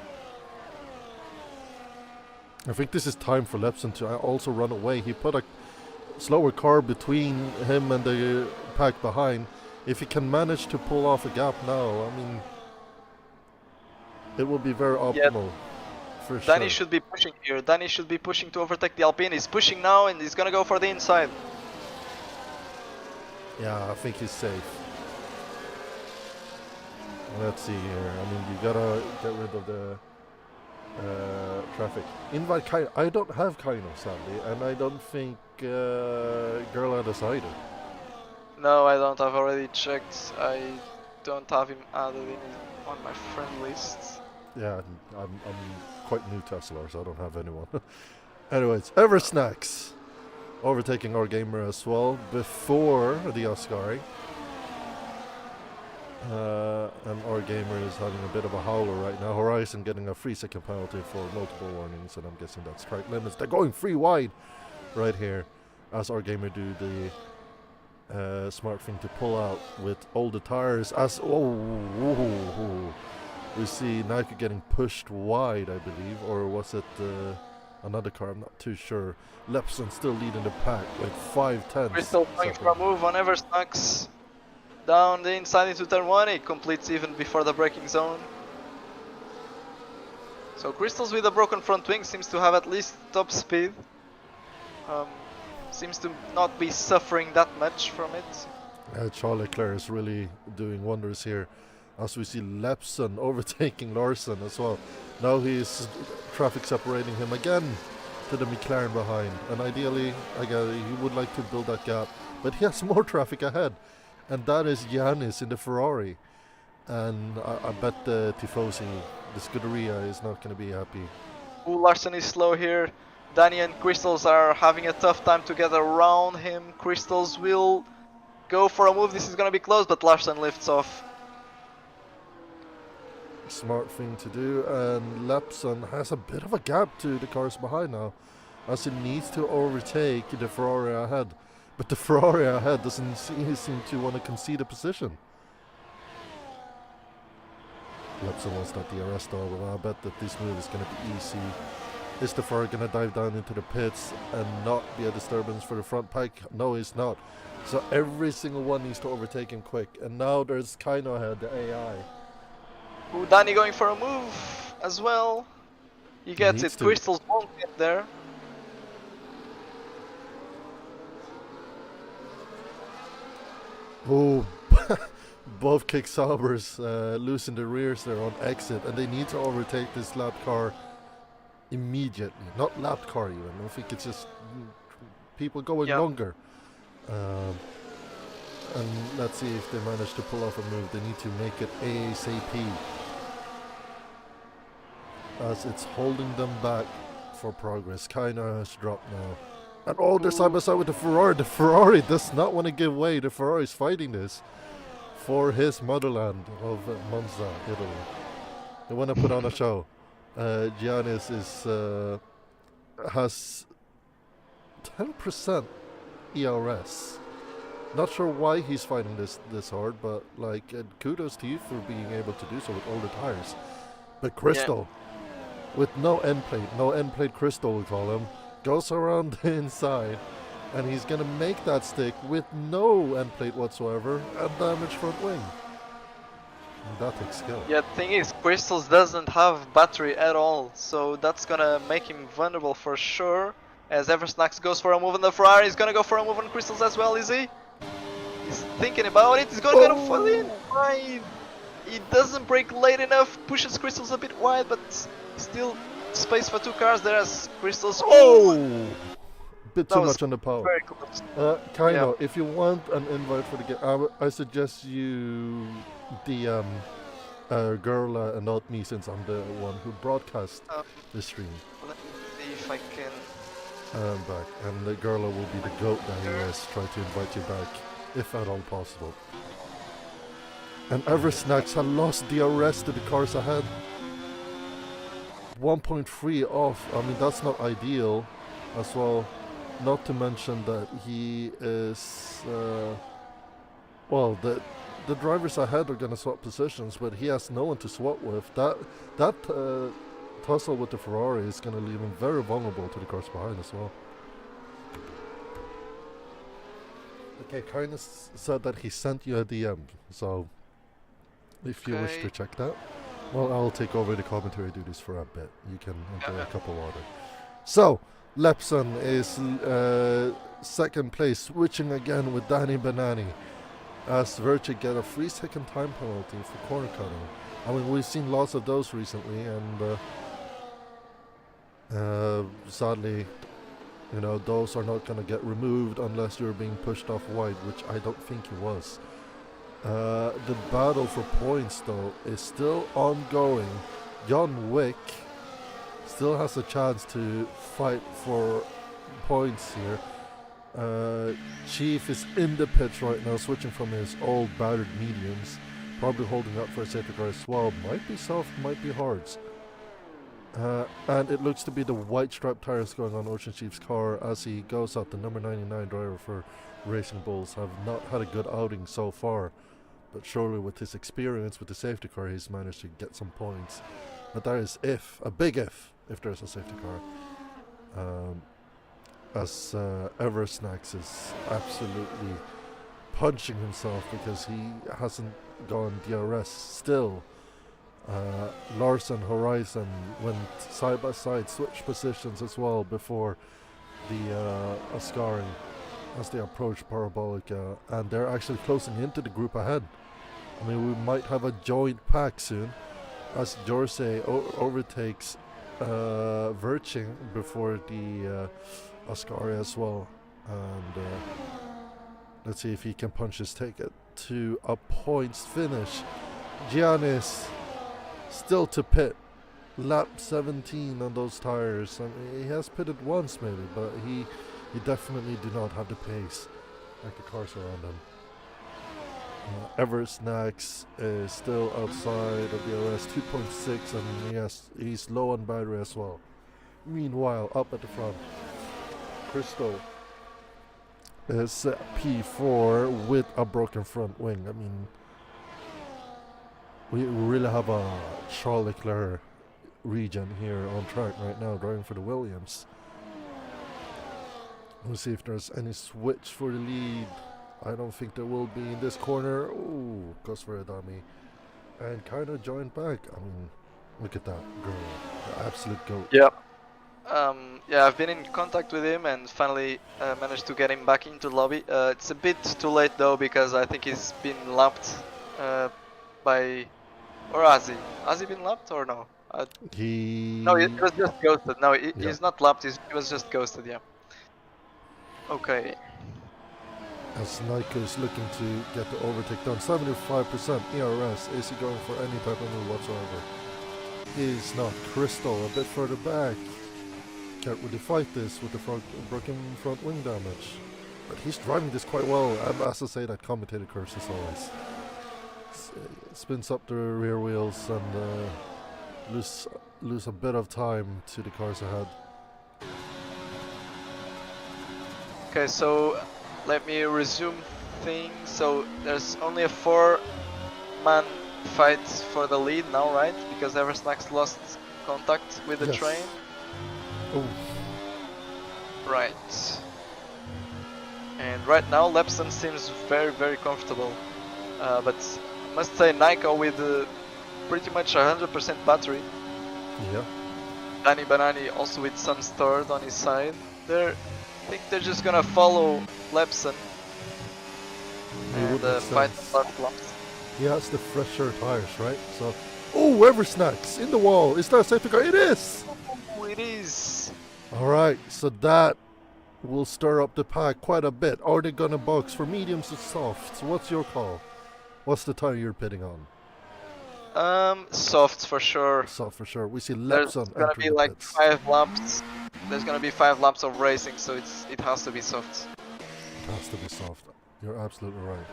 I think this is time for Lepson to also run away. He put a slower car between him and the pack behind. If he can manage to pull off a gap now, I mean, it will be very optimal. For sure. Danny should be pushing here. Danny should be pushing to overtake the Alpine. He's pushing now and he's gonna go for the inside. Yeah, I think he's safe. Let's see here. I mean, you gotta get rid of the traffic. Invite Kaino. I don't have Kaino, sadly, and I don't think Gerlach has either. No, I don't. I've already checked. I don't have him added on my friend list. Yeah, I'm quite new to SLR, so I don't have anyone. Anyways, Eversnacks overtaking our gamer as well before the Ascari. And our gamer is having a bit of a howler right now. Horizon getting a 3-second penalty for multiple warnings, and I'm guessing that's strike limits. They're going free wide right here as our gamer do the smart thing to pull out with all the tires. As we see Nike getting pushed wide, I believe, or was it another car? I'm not too sure. Lepson still leading the pack with 5/10. We're still going for a move on Eversnacks. Down the inside into turn 1, it completes even before the braking zone. So Crystals with a broken front wing seems to have at least top speed. Seems to not be suffering that much from it. Charles Leclerc is really doing wonders here, as we see Lepson overtaking Larson as well. Now he's traffic separating him again to the McLaren behind, and ideally he would like to build that gap, but he has more traffic ahead. And that is Giannis in the Ferrari. and I bet the Tifosi, the Scuderia, is not going to be happy. Ooh, Larson is slow here. Danny and Crystals are having a tough time to get around him. Crystals will go for a move. This is going to be close, but Larson lifts off. Smart thing to do, and Lepson has a bit of a gap to the cars behind now, as he needs to overtake the Ferrari ahead. But the Ferrari ahead doesn't seem to want to concede a position. Lepson wants that DRS though, but I bet that this move is going to be easy. Is the Ferrari going to dive down into the pits and not be a disturbance for the front pack? No, he's not. So every single one needs to overtake him quick. And now there's Kaino ahead, the AI. Ooh, Danny going for a move as well. He gets it. Crystals won't get there. Oh, both kick Saubers losing the rears there on exit, and they need to overtake this lap car immediately. Not lap car even. I think it's just people going longer. And let's see if they manage to pull off a move. They need to make it ASAP, as it's holding them back for progress. Kaino has dropped now. And oh, they're side by side with the Ferrari. The Ferrari does not want to give way. The Ferrari is fighting this for his motherland of Monza, Italy. They want to put on a show. Giannis has 10% ERS. Not sure why he's fighting this hard, but like kudos to you for being able to do so with older tires. But Crystal, with no end plate Crystal we call him, goes around the inside, and he's gonna make that stick with no end plate whatsoever and damage front wing. And that takes skill. Yeah, the thing is, Crystals doesn't have battery at all, so that's gonna make him vulnerable for sure. As Eversnacks goes for a move on the Ferrari, he's gonna go for a move on Crystals as well, is he? He's thinking about it, he's gonna fall in. Fine. He doesn't brake late enough, pushes Crystals a bit wide, but still space for two cars there as Crystals. Oh! Bit too much on the power. Very close. Kaino, if you want an invite for the game, I suggest you DM Gerla and not me, since I'm the one who broadcasts the stream. Let me see if I can. I'm back, and the Gerla will be the goat that he is. Try to invite you back, if at all possible. And Eversnacks have lost DRS to the cars ahead. 1.3 off. I mean, that's not ideal as well. Not to mention that he is well, the drivers ahead are gonna swap positions, but he has no one to swap with. That tussle with the Ferrari is gonna leave him very vulnerable to the cars behind as well. Okay, kind of said that he sent you a DM, so if you wish to check that, well, I'll take over the commentary duties for a bit. You can enjoy a cup of water. So, Lepson is second place, switching again with Danny Banani, as Virtue get a 3-second time penalty for corner cutting. I mean, we've seen lots of those recently, and sadly, you know, those are not going to get removed unless you're being pushed off wide, which I don't think he was. The battle for points, though, is still ongoing. John Wick still has a chance to fight for points here. Chief is in the pits right now, switching from his old battered mediums, probably holding up for a safety car as well. Might be soft, might be hards. And it looks to be the white striped tires going on Ocean Chief's car as he goes out. The number 99 driver for Racing Bulls have not had a good outing so far, but surely with his experience with the safety car he's managed to get some points. But there is a big if there's a safety car. As Eversnacks is absolutely punching himself because he hasn't gone DRS still. Larson, Horizon went side by side, switched positions as well before the Ascari as they approach Parabolica, and they're actually closing into the group ahead. I mean, we might have a joint pack soon as Jorsey overtakes Virching before the Ascari as well, and let's see if he can punch his ticket to a points finish. Giannis still to pit. Lap 17 on those tires. I mean, he has pitted once maybe, but he definitely do not have the pace like the cars around him. Everest Snacks is still outside of the RS 2.6, and he's low on battery as well. Meanwhile, up at the front, Crystal is P4 with a broken front wing. I mean, we really have a Charles Leclerc region here on track right now, driving for the Williams. We'll see if there's any switch for the lead. I don't think there will be in this corner. Ooh, goes for a dummy. And kind of joined back. I mean, look at that girl. The absolute goat. Yeah. Yeah, I've been in contact with him and finally managed to get him back into the lobby. It's a bit too late though, because I think he's been lapped by... Or has he? Has he been lapped or no? No, he was just ghosted. No, he's not lapped, he was just ghosted, yeah. Okay. As Nyko is looking to get the overtake done, 75% ERS. Is he going for any type of move whatsoever? He's not. Crystal a bit further back. Can't really fight this with the broken front wing damage. But he's driving this quite well. As I say, that commentator curse as always. Spins up the rear wheels and lose a bit of time to the cars ahead. Okay, so let me resume things. So there's only a 4-man fight for the lead now, right? Because Eversnax lost contact with the train. Oh. Right. And right now Lepson seems very, very comfortable. But I must say Nyko with pretty much 100% battery. Yeah. Danny Banani also with some stored on his side. I think they're just gonna follow Lepson and fight the last laps. He has the fresher tires, right? So, oh, Eversnacks in the wall. Is that a safety car? It is. Oh, it is. All right, so that will stir up the pack quite a bit. Are they gonna box for mediums or softs? What's your call? What's the tire you're pitting on? Softs for sure. Soft for sure. We see There's Lepson gonna be like pits. 5 laps. There's gonna be 5 laps of racing, so it has to be soft. It has to be soft. You're absolutely right.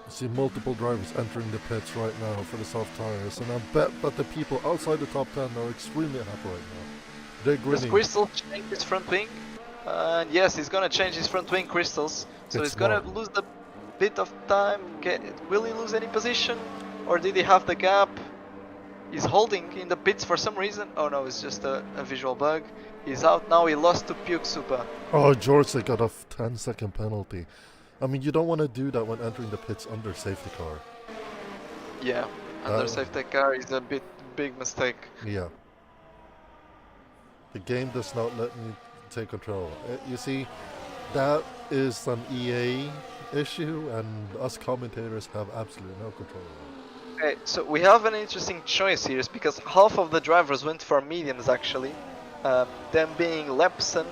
You see multiple drivers entering the pits right now for the soft tires, and I bet that the people outside the top 10 are extremely happy right now. They're grinning. Does Crystal change his front wing? Yes, he's gonna change his front wing, Crystals. So he's gonna lose a bit of time. Will he lose any position? Or did he have the gap? He's holding in the pits for some reason. Oh no, it's just a visual bug. He's out now, he lost to Puke Super. Oh, George, they got a 10-second penalty. I mean, you don't want to do that when entering the pits under safety car. Yeah, under safety car is a big mistake. Yeah. The game does not let me take control. You see, that is an EA issue, and us commentators have absolutely no control over it. Okay, so we have an interesting choice here, because half of the drivers went for mediums actually. Them being Lepson,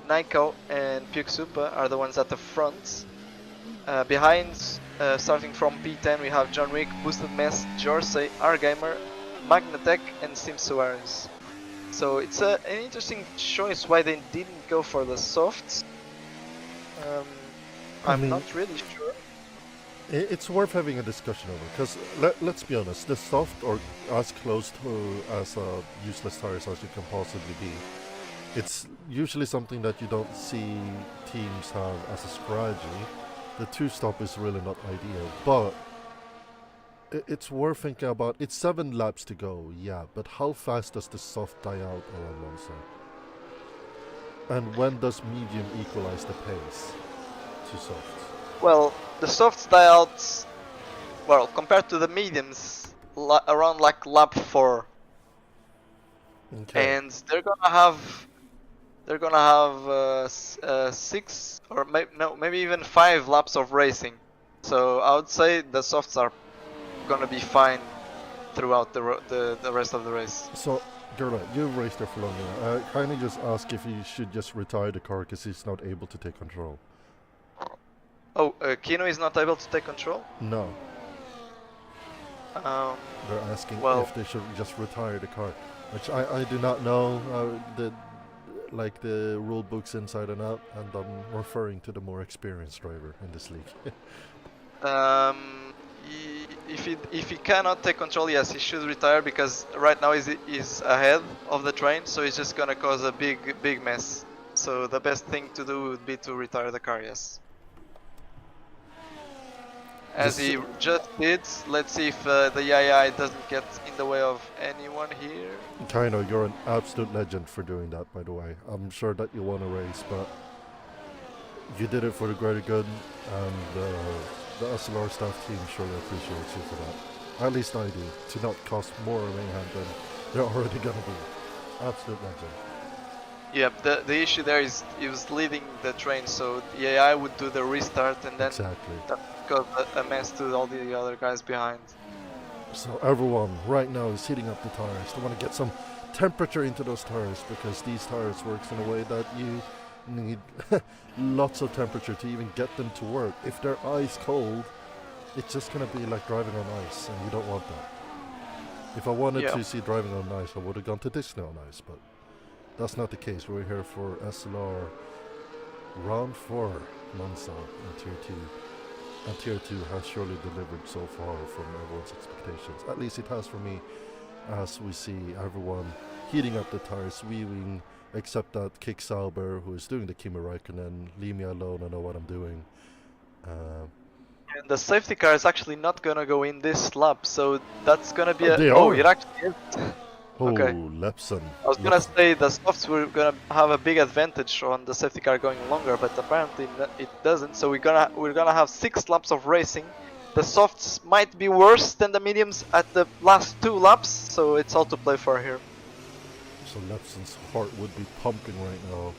Nyko and Puke Super are the ones at the front. Behind, starting from P10, we have John Wick, Boosted Mess, Jorsey, Argamer, Magnatech and Sim Suarez. So it's an interesting choice why they didn't go for the softs. I'm not really sure. It's worth having a discussion over, because let's be honest, the soft or as close to as useless tires as you can possibly be, it's usually something that you don't see teams have as a strategy. The two-stop is really not ideal, but it's worth thinking about. It's 7 laps to go, yeah, but how fast does the soft die out all Alonso? And when does medium equalize the pace to soft? Well, the softs die out, well, compared to the mediums, around like lap 4. Okay. And they're gonna have 6 or maybe even 5 laps of racing. So I would say the softs are gonna be fine throughout the rest of the race. So, Gerla, you've raced there for long now. Kindly just ask if he should just retire the car because he's not able to take control. Oh, Kino is not able to take control? No. They're asking Well, if they should just retire the car, which I do not know the rule books inside and out, and I'm referring to the more experienced driver in this league. if he cannot take control, yes, he should retire, because right now he's ahead of the train, so he's just gonna cause a big mess. So the best thing to do would be to retire the car, yes. As he just did. Let's see if the AI doesn't get in the way of anyone here. Kaino, you're an absolute legend for doing that, by the way. I'm sure that you won a race, but you did it for the greater good, and the SLR staff team surely appreciates you for that. At least I do, to not cost more mayhem than they're already gonna be. Absolute legend. Yep, the issue there is he was leading the train, so the AI would do the restart, and then exactly. that caused a mess to all the other guys behind. So everyone right now is heating up the tires. They want to get some temperature into those tires, because these tires works in a way that you need lots of temperature to even get them to work. If they're ice cold, it's just going to be like driving on ice, and you don't want that. If I wanted to see driving on ice, I would have gone to Disney on ice, but that's not the case. We're here for SLR round 4 Monza in Tier 2. And Tier 2 has surely delivered so far from everyone's expectations. At least it has for me, as we see everyone heating up the tires, weaving, except that Kick Sauber, who is doing the Kimi Räikkönen. Leave me alone, I know what I'm doing. And the safety car is actually not gonna go in this lap, so that's gonna be it actually is. Okay. Lepson. I was gonna say the softs were gonna have a big advantage on the safety car going longer, but apparently it doesn't. So we're gonna have 6 laps of racing. The softs might be worse than the mediums at the last 2 laps, so it's all to play for here. So Lepson's heart would be pumping right now,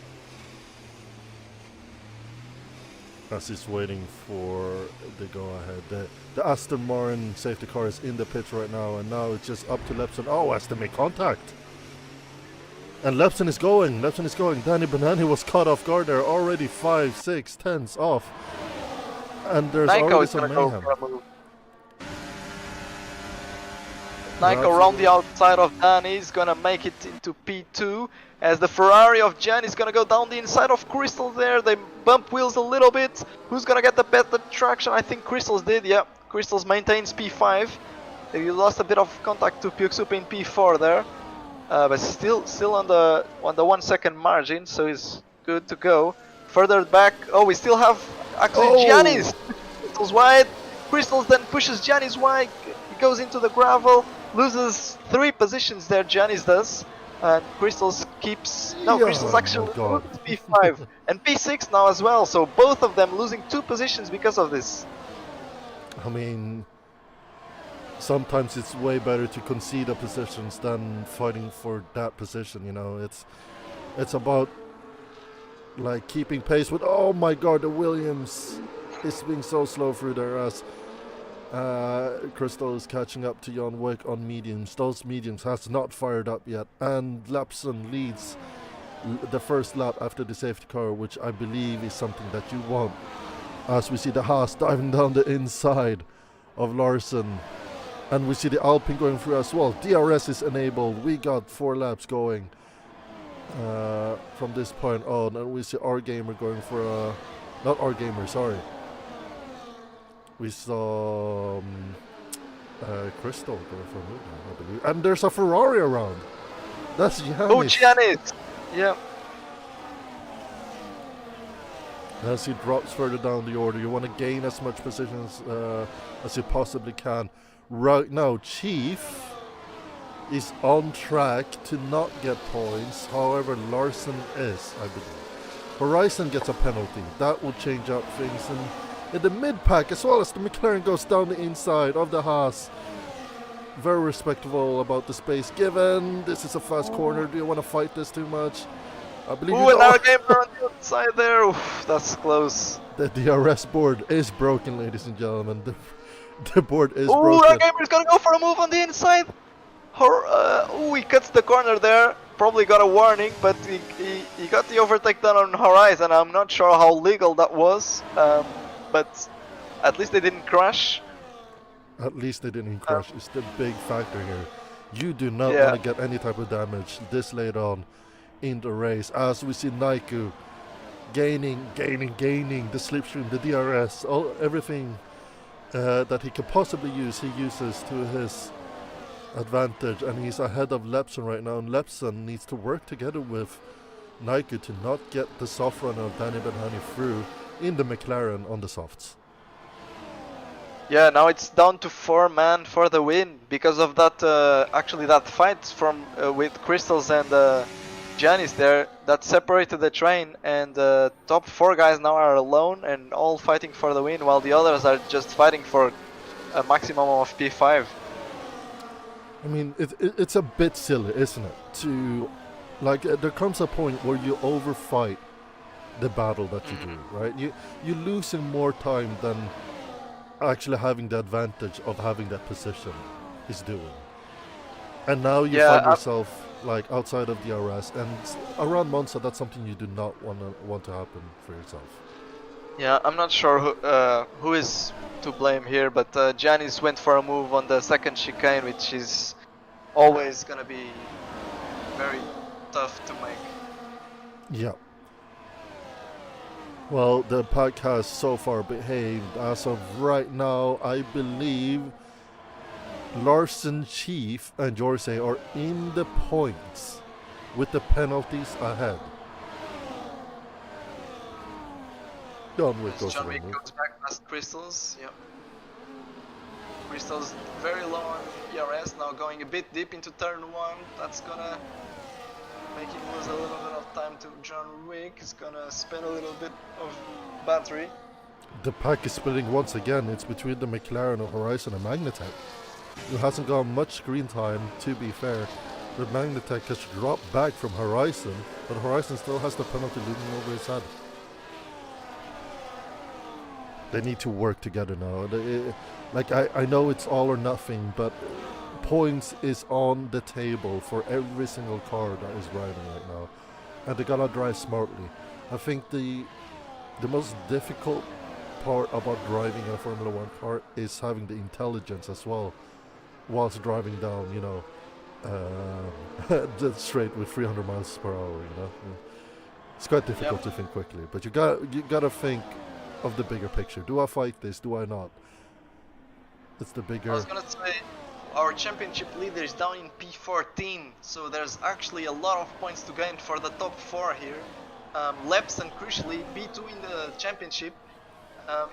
as he's waiting for the go-ahead. The Aston Martin safety car is in the pits right now, and now it's just up to Lepson. Oh, has to make contact. And Lepson is going. Danny Benani was caught off guard there, already 5, 6 tenths off. And there's already some mayhem. Nico around the outside of Danny is gonna make it into P2, as the Ferrari of Jan is gonna go down the inside of Crystal there. They bump wheels a little bit. Who's gonna get the better traction? I think Crystals did, yeah. Crystals maintains P5. He lost a bit of contact to Pyuksup in P4 there. But still on the 1 second margin, so he's good to go. Further back, we still have actually Giannis. Crystals wide. Crystals then pushes Giannis wide. He goes into the gravel. Loses 3 positions there, Giannis does, and Crystals keeps... No, Crystals actually loses P5 and P6 now as well, so both of them losing 2 positions because of this. I mean, sometimes it's way better to concede the positions than fighting for that position, you know. It's about like keeping pace with... Oh my god, the Williams is being so slow through there, as Crystal is catching up to Jan Wick on mediums. Those mediums has not fired up yet, and Lapson leads the first lap after the safety car, which I believe is something that you want, as we see the Haas diving down the inside of Larson, and we see the Alpine going through as well. DRS is enabled. We got 4 laps going from this point on, and we see our gamer going for a... Not our gamer, sorry. We saw Crystal going for a move, I believe. And there's a Ferrari around. That's Giannis. Oh, Giannis! Yeah. As he drops further down the order, you want to gain as much position as you possibly can. Right now, Chief is on track to not get points. However, Larson is, I believe. Horizon gets a penalty. That will change up things. And in the mid-pack, as well as the McLaren goes down the inside of the Haas. Very respectable about the space given. This is a fast corner. Do you want to fight this too much? I believe you and our gamer on the outside there. Oof, that's close. The DRS board is broken, ladies and gentlemen. The board is broken. Our gamer is going to go for a move on the inside. He cuts the corner there. Probably got a warning, but he got the overtake done on Horizon. I'm not sure how legal that was. But at least they didn't crash. At least they didn't crash. It's the big factor here. You do not Yeah. want to get any type of damage this late on in the race. As we see Naiku gaining the slipstream, the DRS, everything that he could possibly use, he uses to his advantage, and he's ahead of Lepson right now, and Lepson needs to work together with Naiku to not get the soft run of Danny Benhani through in the McLaren on the softs. Yeah, now it's down to 4 man for the win because of that. Actually, that fight from with Crystals and Janice there that separated the train, and the top 4 guys now are alone and all fighting for the win, while the others are just fighting for a maximum of P5. I mean, it's a bit silly, isn't it? To like, there comes a point where you overfight the battle that you do, right? You're losing more time than actually having the advantage of having that position is doing. And now you find yourself like outside of DRS, and around Monza, that's something you do not want to happen for yourself. Yeah, I'm not sure who is to blame here, but Janice went for a move on the second chicane, which is always gonna be very tough to make. Yeah. Well, the pack has so far behaved. As of right now, I believe Larson, Chief, and Jorsey are in the points with the penalties ahead. John Wick goes John Wick goes back past Crystals. Yep. Crystals very low on ERS, now going a bit deep into turn 1. That's gonna make him lose a little bit of time to John Wick. He's gonna spend a little bit of battery. The pack is splitting once again. It's between the McLaren of Horizon and Magnatech. It hasn't got much screen time, to be fair. But Magnatech has dropped back from Horizon, but Horizon still has the penalty looming over his head. They need to work together now. I know it's all or nothing, but points is on the table for every single car that is riding right now, and they gotta drive smartly. I think the most difficult part about driving a Formula 1 car is having the intelligence as well whilst driving down, just straight with 300 miles per hour, It's quite difficult to think quickly, but you gotta think of the bigger picture. Do I fight this? Do I not? It's the bigger... I was gonna say, our championship leader is down in P14, so there's actually a lot of points to gain for the top 4 here. Lepson crucially P2 in the championship.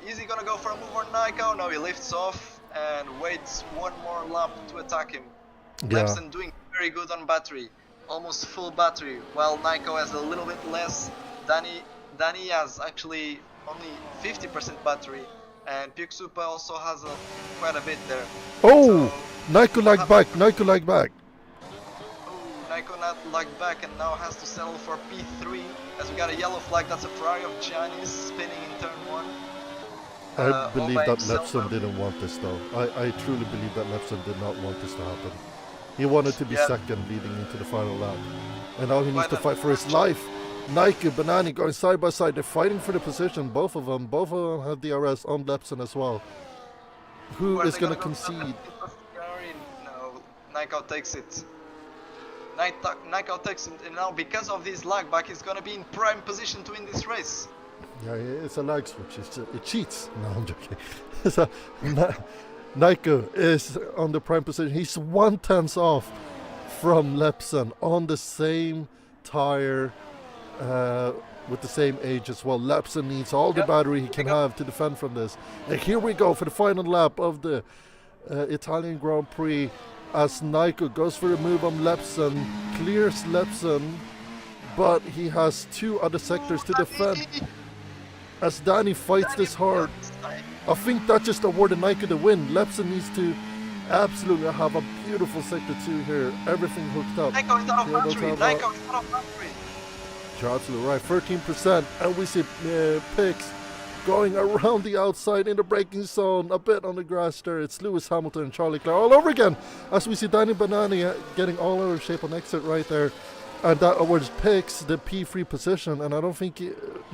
Is he gonna go for a move on Naiko? No, he lifts off and waits one more lap to attack him. Yeah. Lepson doing very good on battery, almost full battery, while Naiko has a little bit less. Danny has actually only 50% battery, and Pixupa also has quite a bit there. Oh! So, Naiko lag back. Oh, Naiko not lagged back and now has to settle for P3, as we got a yellow flag. That's a Prix of Giannis spinning in turn 1. I believe that Lepson didn't want this though. I truly believe that Lepson did not want this to happen. He wanted to be second leading into the final lap. And now he needs to fight for his life. Nike, Banani going side by side. They're fighting for the position. Both of them have DRS on Lepson as well. Who is going to concede? No, Naiko takes it. Naiko takes it, and now because of this lag back, he's going to be in prime position to win this race. Yeah, it's a lag switch. It cheats. No, I'm joking. So, Naiko is on the prime position. He's 1/10 off from Lepson on the same tire, with the same age as well. Lepson needs all the battery he can have to defend from this. And here we go for the final lap of the Italian Grand Prix, as Naiko goes for a move on Lepson, clears Lepson, but he has 2 other sectors to defend. As Danny fights this hard, I think that just awarded Naiko the win. Lepson needs to absolutely have a beautiful sector 2 here. Everything hooked up. Naiko is out of battery. Naiko is out of battery. You're absolutely right. 13%, and we see Pix going around the outside in the braking zone, a bit on the grass there. It's Lewis Hamilton and Charlie Clark all over again, as we see Danny Banani getting all out of shape on exit right there. and that awards picks the P3 position, and I don't think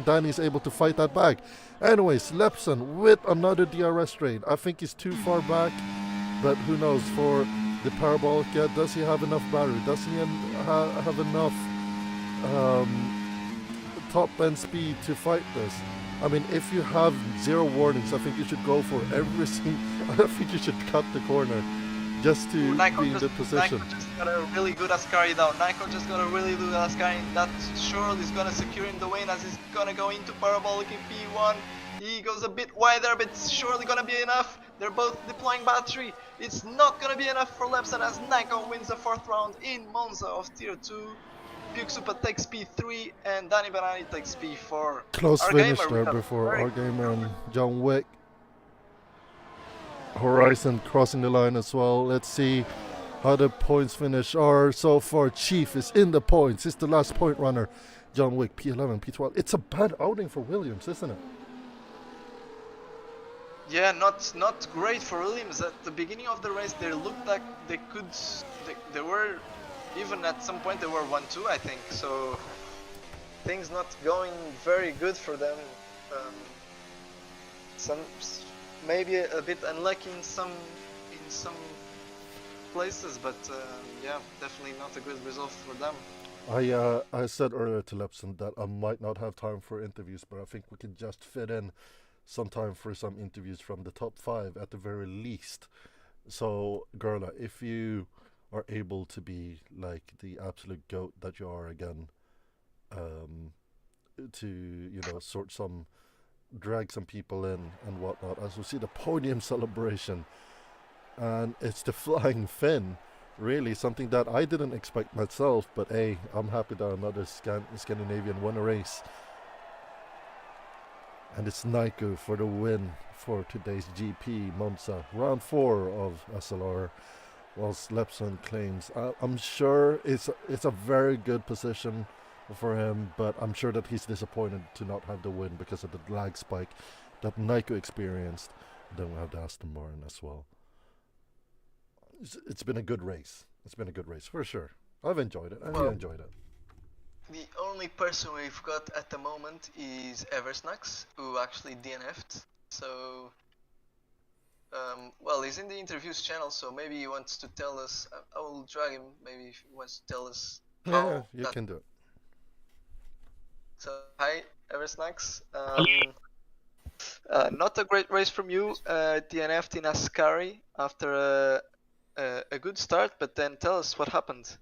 Danny's able to fight that back. Anyways, Lepson with another DRS straight. I think he's too far back, but who knows for the parabolic. Does he have enough battery? Does he have enough top end speed to fight this? I mean, if you have 0 warnings, I think you should go for everything. I think you should cut the corner just to be in the position. Nico just got a really good Ascari down. Nico just got a really good Ascari. That surely is gonna secure him the win as he's gonna go into parabolic in P1. He goes a bit wider, but it's surely gonna be enough. They're both deploying battery. It's not gonna be enough for Lepson as Nico wins the 4th round in Monza of Tier 2. Puke takes P3 and Danny Banani takes P4. Close finish there before our gamer and John Wick. Horizon crossing the line as well. Let's see how the points finish are so far. Chief is in the points. He's the last point runner. John Wick P11, P12. It's a bad outing for Williams, isn't it? Yeah, not great for Williams. At the beginning of the race, they looked like they could. They were. Even at some point they were 1-2, I think, so things not going very good for them. Some maybe a bit unlucky in some places, but yeah, definitely not a good result for them. I said earlier to Lepson that I might not have time for interviews, but I think we can just fit in some time for some interviews from the top 5 at the very least. So, Gerla, if you are able to be like the absolute goat that you are again, to drag some people in and whatnot, as we see the podium celebration, and it's the flying Finn, really something that I didn't expect myself, but hey, I'm happy that another Scandinavian won a race, and it's Nico for the win for today's GP Monza, round 4 of SLR. Whilst Lepson claims, I'm sure it's a very good position for him, but I'm sure that he's disappointed to not have the win because of the lag spike that Nico experienced. Then we have the Aston Martin as well. It's been a good race. It's been a good race for sure. I've enjoyed it. I really enjoyed it. The only person we've got at the moment is Eversnax, who actually DNF'd. So. Well, he's in the interviews channel, so maybe he wants to tell us. I will drag him. Maybe if he wants to tell us. Yeah, you can do it. So, hi, Eversnax. Not a great race from you. DNF'd in Ascari after a good start, but then tell us what happened.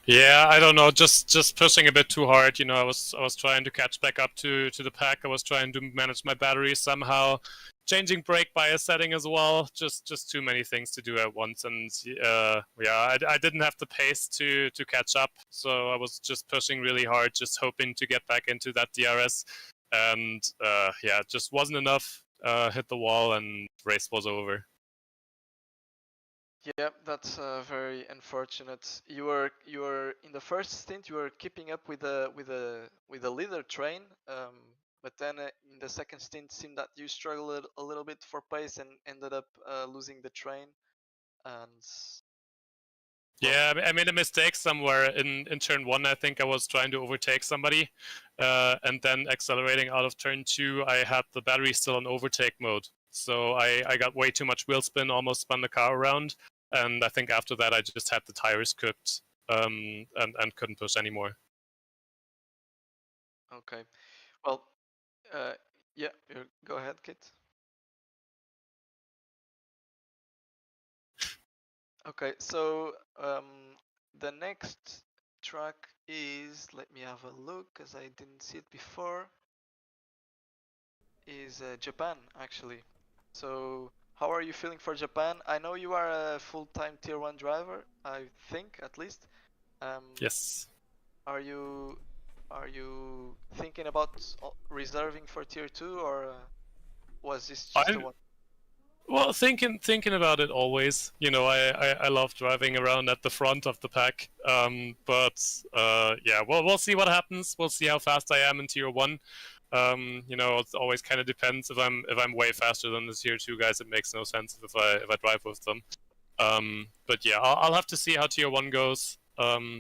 Yeah, I don't know, just pushing a bit too hard. You know, I was trying to catch back up to the pack. I was trying to manage my battery somehow, changing brake bias setting as well. Just too many things to do at once, and yeah, I didn't have the pace to catch up. So I was just pushing really hard, just hoping to get back into that DRS, and yeah, just wasn't enough. Hit the wall, and race was over. Yeah, that's very unfortunate. You were in the first stint. You were keeping up with the leader train, but then in the second stint, seemed that you struggled a little bit for pace and ended up losing the train. And yeah, I made a mistake somewhere in turn 1. I think I was trying to overtake somebody, and then accelerating out of turn 2, I had the battery still on overtake mode. So I got way too much wheel spin, almost spun the car around, and I think after that I just had the tires cooked, and couldn't push anymore. Okay, well, yeah, go ahead, Kit. Okay, so the next track is, let me have a look, because I didn't see it before, is Japan, actually. So, how are you feeling for Japan? I know you are a full-time Tier 1 driver, I think, at least. Yes. Are you thinking about reserving for Tier 2, or was this just a one? Well, thinking about it always. You know, I love driving around at the front of the pack. But yeah, we'll see what happens. We'll see how fast I am in Tier 1. You know, it always kind of depends. If I'm way faster than the Tier 2 guys, it makes no sense if I drive with them. But yeah, I'll have to see how Tier 1 goes.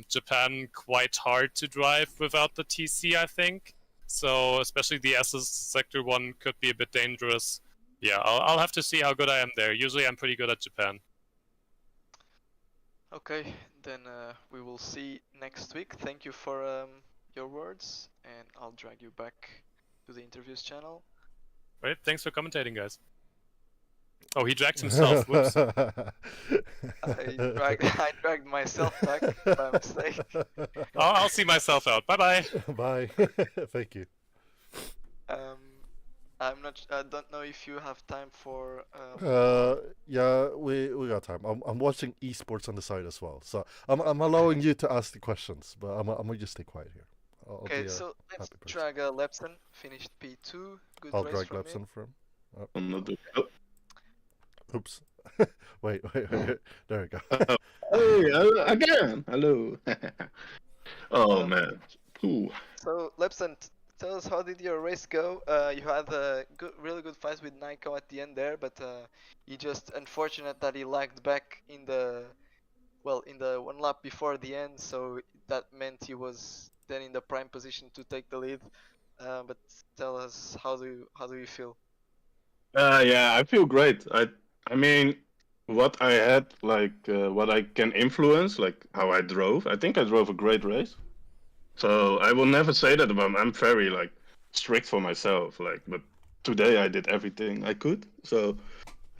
Japan quite hard to drive without the TC, I think. So especially the SS Sector 1 could be a bit dangerous. Yeah, I'll have to see how good I am there. Usually I'm pretty good at Japan. Okay, then we will see next week. Thank you for your words, and I'll drag you back to the interviews channel. Right, thanks for commentating, guys. Oh, he dragged himself. Whoops. I dragged myself back by mistake. I'll see myself out. Bye-bye. Bye. Thank you. I don't know if you have time for. Yeah, we got time. I'm watching esports on the side as well, so I'm allowing you to ask the questions, but I'm gonna just stay quiet here. Okay, so let's drag Lepson. Finished P2. Good I'll race drag from Lepson from. Oops. wait. There we go. Hey, again. Hello. Oh man. Ooh. So Lepson, tell us, how did your race go? You had a really good fight with Nico at the end there, but he just unfortunate that he lagged back in the one lap before the end, so that meant he was then in the prime position to take the lead. But tell us, how do you feel? Yeah, I feel great. I mean, what I had, like, what I can influence, like how I drove. I think I drove a great race. So I will never say that about. I'm very like strict for myself. Like, but today I did everything I could. So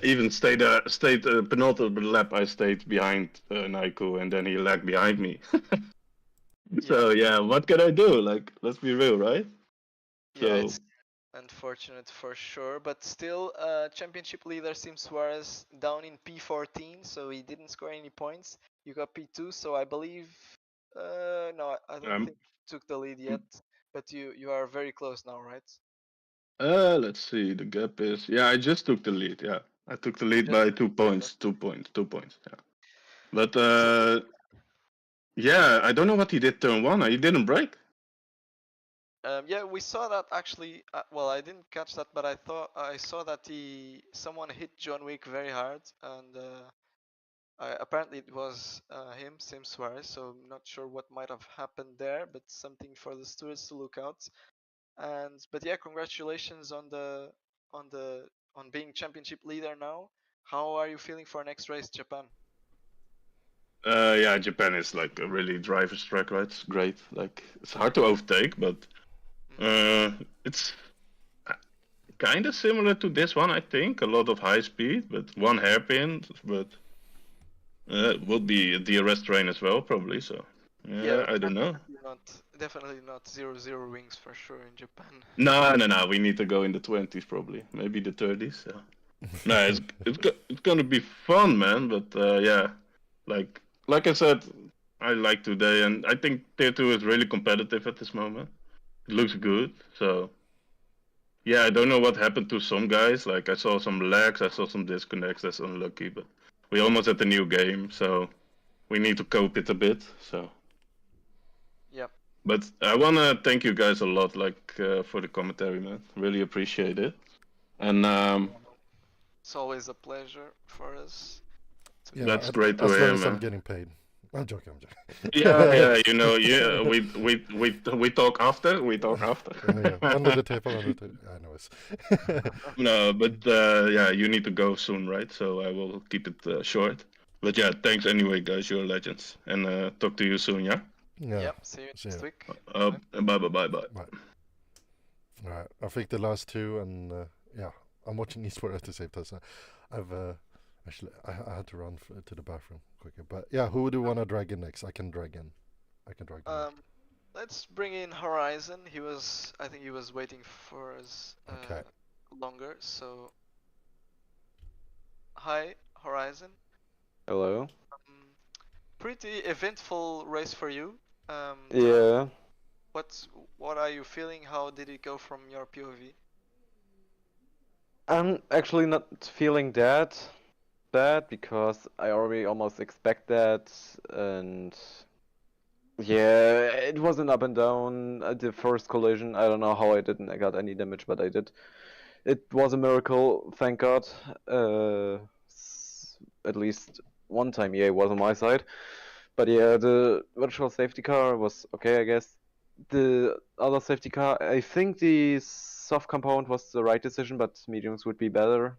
even stayed penultimate lap. I stayed behind Nico, and then he lagged behind me. So yeah, what can I do? Like, let's be real, right? Yeah, it's unfortunate for sure, but still, championship leader Sim Suarez down in P14, so he didn't score any points. You got P2, so I believe, no, I don't think you took the lead yet, but you are very close now, right? Let's see. The gap is, yeah, I just took the lead. Yeah, I took the lead by 2 points. 2 points. 2 points. Yeah, but yeah, I don't know what he did turn one. He didn't break. Yeah, we saw that actually. Well, I didn't catch that, but I saw that someone hit John Wick very hard, and apparently it was him, Sim Suarez. So I'm not sure what might have happened there, but something for the stewards to look out. But yeah, congratulations on being championship leader now. How are you feeling for next race, Japan? Yeah, Japan is like a really driver's track, right? It's great. Like, it's hard to overtake, but it's kind of similar to this one, I think. A lot of high speed, but one hairpin, but it will be a DRS train as well, probably. So yeah, I don't know. Definitely not 0-0 wings for sure in Japan. No. We need to go in the 20s, probably, maybe the 30s. Yeah. No, it's gonna be fun, man. But yeah, like I said, I like today, and I think Tier 2 is really competitive at this moment. It looks good, so yeah, I don't know what happened to some guys. Like, I saw some lags, I saw some disconnects. That's unlucky, but we almost had the new game, so we need to cope it a bit. So yeah. But I wanna thank you guys a lot, like for the commentary, man. Really appreciate it. And it's always a pleasure for us. Yeah, that's great to hear, man. As long as I'm getting paid. I'm joking. Yeah, you know, yeah, we talk after. We talk after. Yeah, under the table, I know it's. No, but yeah, you need to go soon, right? So I will keep it short. But yeah, thanks anyway, guys. You're legends, and talk to you soon. Yeah. Yeah. Yep. See you next week. Bye. All right. I think the last two, and yeah, I'm watching esports at the same time. So I've actually I had to run to the bathroom quicker. But yeah, who do you want to drag in next? I can drag in. Let's bring in Horizon. I think he was waiting for us longer. So, hi, Horizon. Hello. Pretty eventful race for you. Yeah. What are you feeling? How did it go from your POV? I'm actually not feeling that bad because I already almost expect that, and yeah, it was an up and down. The first collision, I don't know how I didn't. I got any damage, but I did. It was a miracle, thank God. At least one time, yeah, it was on my side. But yeah, the virtual safety car was okay, I guess. The other safety car, I think the soft compound was the right decision, but mediums would be better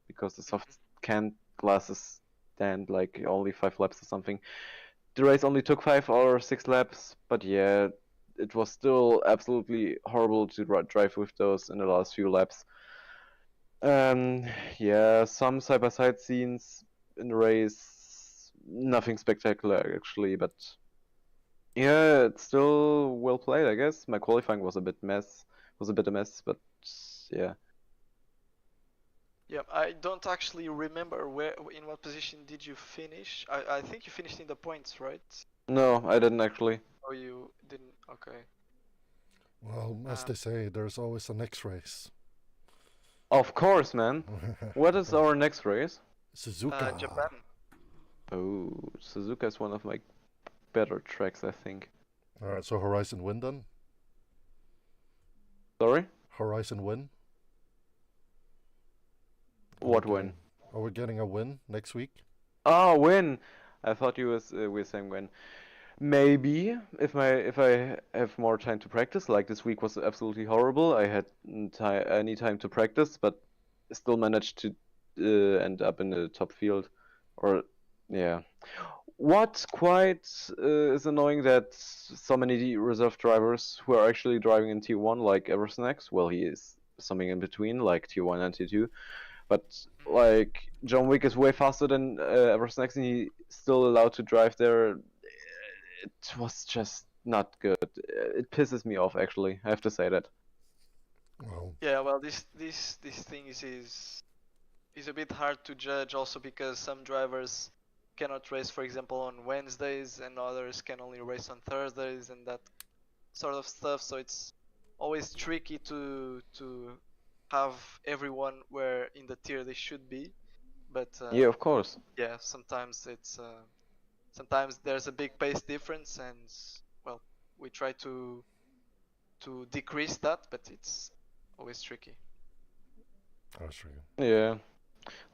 because the soft can glasses stand like only 5 laps or something. The race only took 5 or 6 laps, but yeah, it was still absolutely horrible to drive with those in the last few laps. Yeah, some side-by-side scenes in the race, nothing spectacular actually, but yeah, it's still well played, I guess. My qualifying was a bit a mess, but yeah. Yeah, I don't actually remember in what position did you finish. I think you finished in the points, right? No, I didn't actually. Or you didn't? Okay. Well, as they say, there's always a next race. Of course, man. What is our next race? Suzuka. Japan. Oh, Suzuka is one of my better tracks, I think. Alright, so Horizon win then? Sorry? Horizon win? What win? Are we getting a win next week? Oh, win! I thought you were saying win. Maybe if I have more time to practice. Like this week was absolutely horrible. I had any time to practice, but still managed to end up in the top field. Or yeah. What quite is annoying that so many reserve drivers who are actually driving in T1, like Eversnax, well, he is something in between, like T1 and T2. But like John Wick is way faster than Eversnax, and he's still allowed to drive there. It was just not good. It pisses me off, actually. I have to say that. Well, Yeah, well, this thing is a bit hard to judge also because some drivers cannot race, for example, on Wednesdays, and others can only race on Thursdays and that sort of stuff. So it's always tricky to have everyone where in the tier they should be. But Yeah, of course. yeah, sometimes it's sometimes there's a big pace difference, and well, we try to decrease that, but it's always tricky. that's true. Yeah,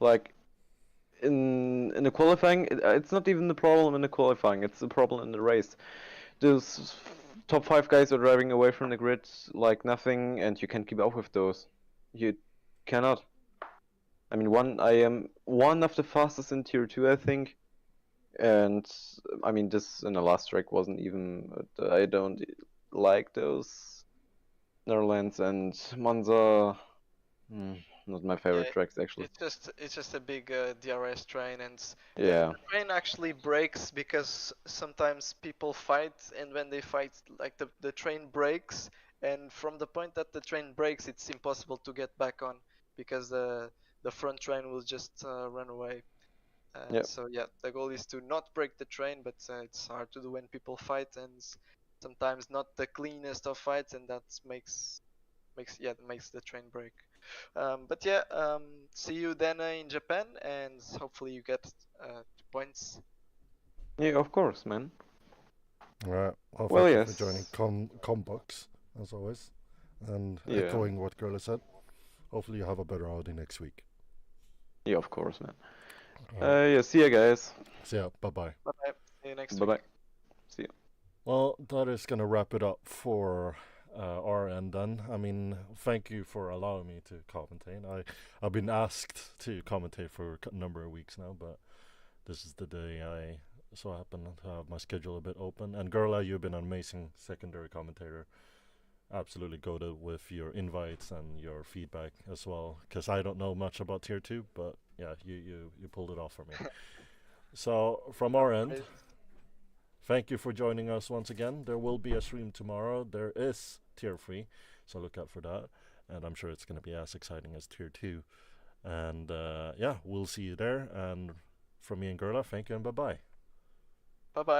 like in the qualifying, it's not even the problem in the qualifying. It's the problem in the race. Those top 5 guys are driving away from the grid like nothing, and you can't keep up with those. You cannot. I mean, I am one of the fastest in tier 2, I think. And I mean, this in the last track wasn't even. I don't like those Netherlands and Monza. Not my favorite Yeah, tracks actually. it's just a big DRS train, and Yeah. the train actually breaks because sometimes people fight, and when they fight, like the train breaks, and from the point that the train breaks, it's impossible to get back on because the front train will just run away. Yep. So yeah, the goal is to not break the train, but it's hard to do when people fight, and sometimes not the cleanest of fights, and that makes the train break. But yeah, see you then in Japan, and hopefully you get 2 points. Yeah, of course, man. Alright, well, Well, thank you yes. for joining Combox, as always. And Yeah. echoing what Girl said, hopefully you have a better Audi next week. Yeah, of course, man. Alright, Yeah, see ya, guys. so yeah, bye-bye. Bye bye. See you next Bye week. bye. See ya. Well, that is going to wrap it up for our end then. I mean, thank you for allowing me to commentate. I've been asked to commentate for a number of weeks now, but this is the day I so happen to have my schedule a bit open. And Gerla, you've been an amazing secondary commentator. Absolutely goated with your invites and your feedback as well, because I don't know much about Tier 2, but yeah, you pulled it off for me. So, from our end, thank you for joining us once again. There will be a stream tomorrow. There is Tier 3, so look out for that. And I'm sure it's going to be as exciting as Tier 2. And yeah, we'll see you there. And from me and Gerla, thank you and bye-bye. Bye bye.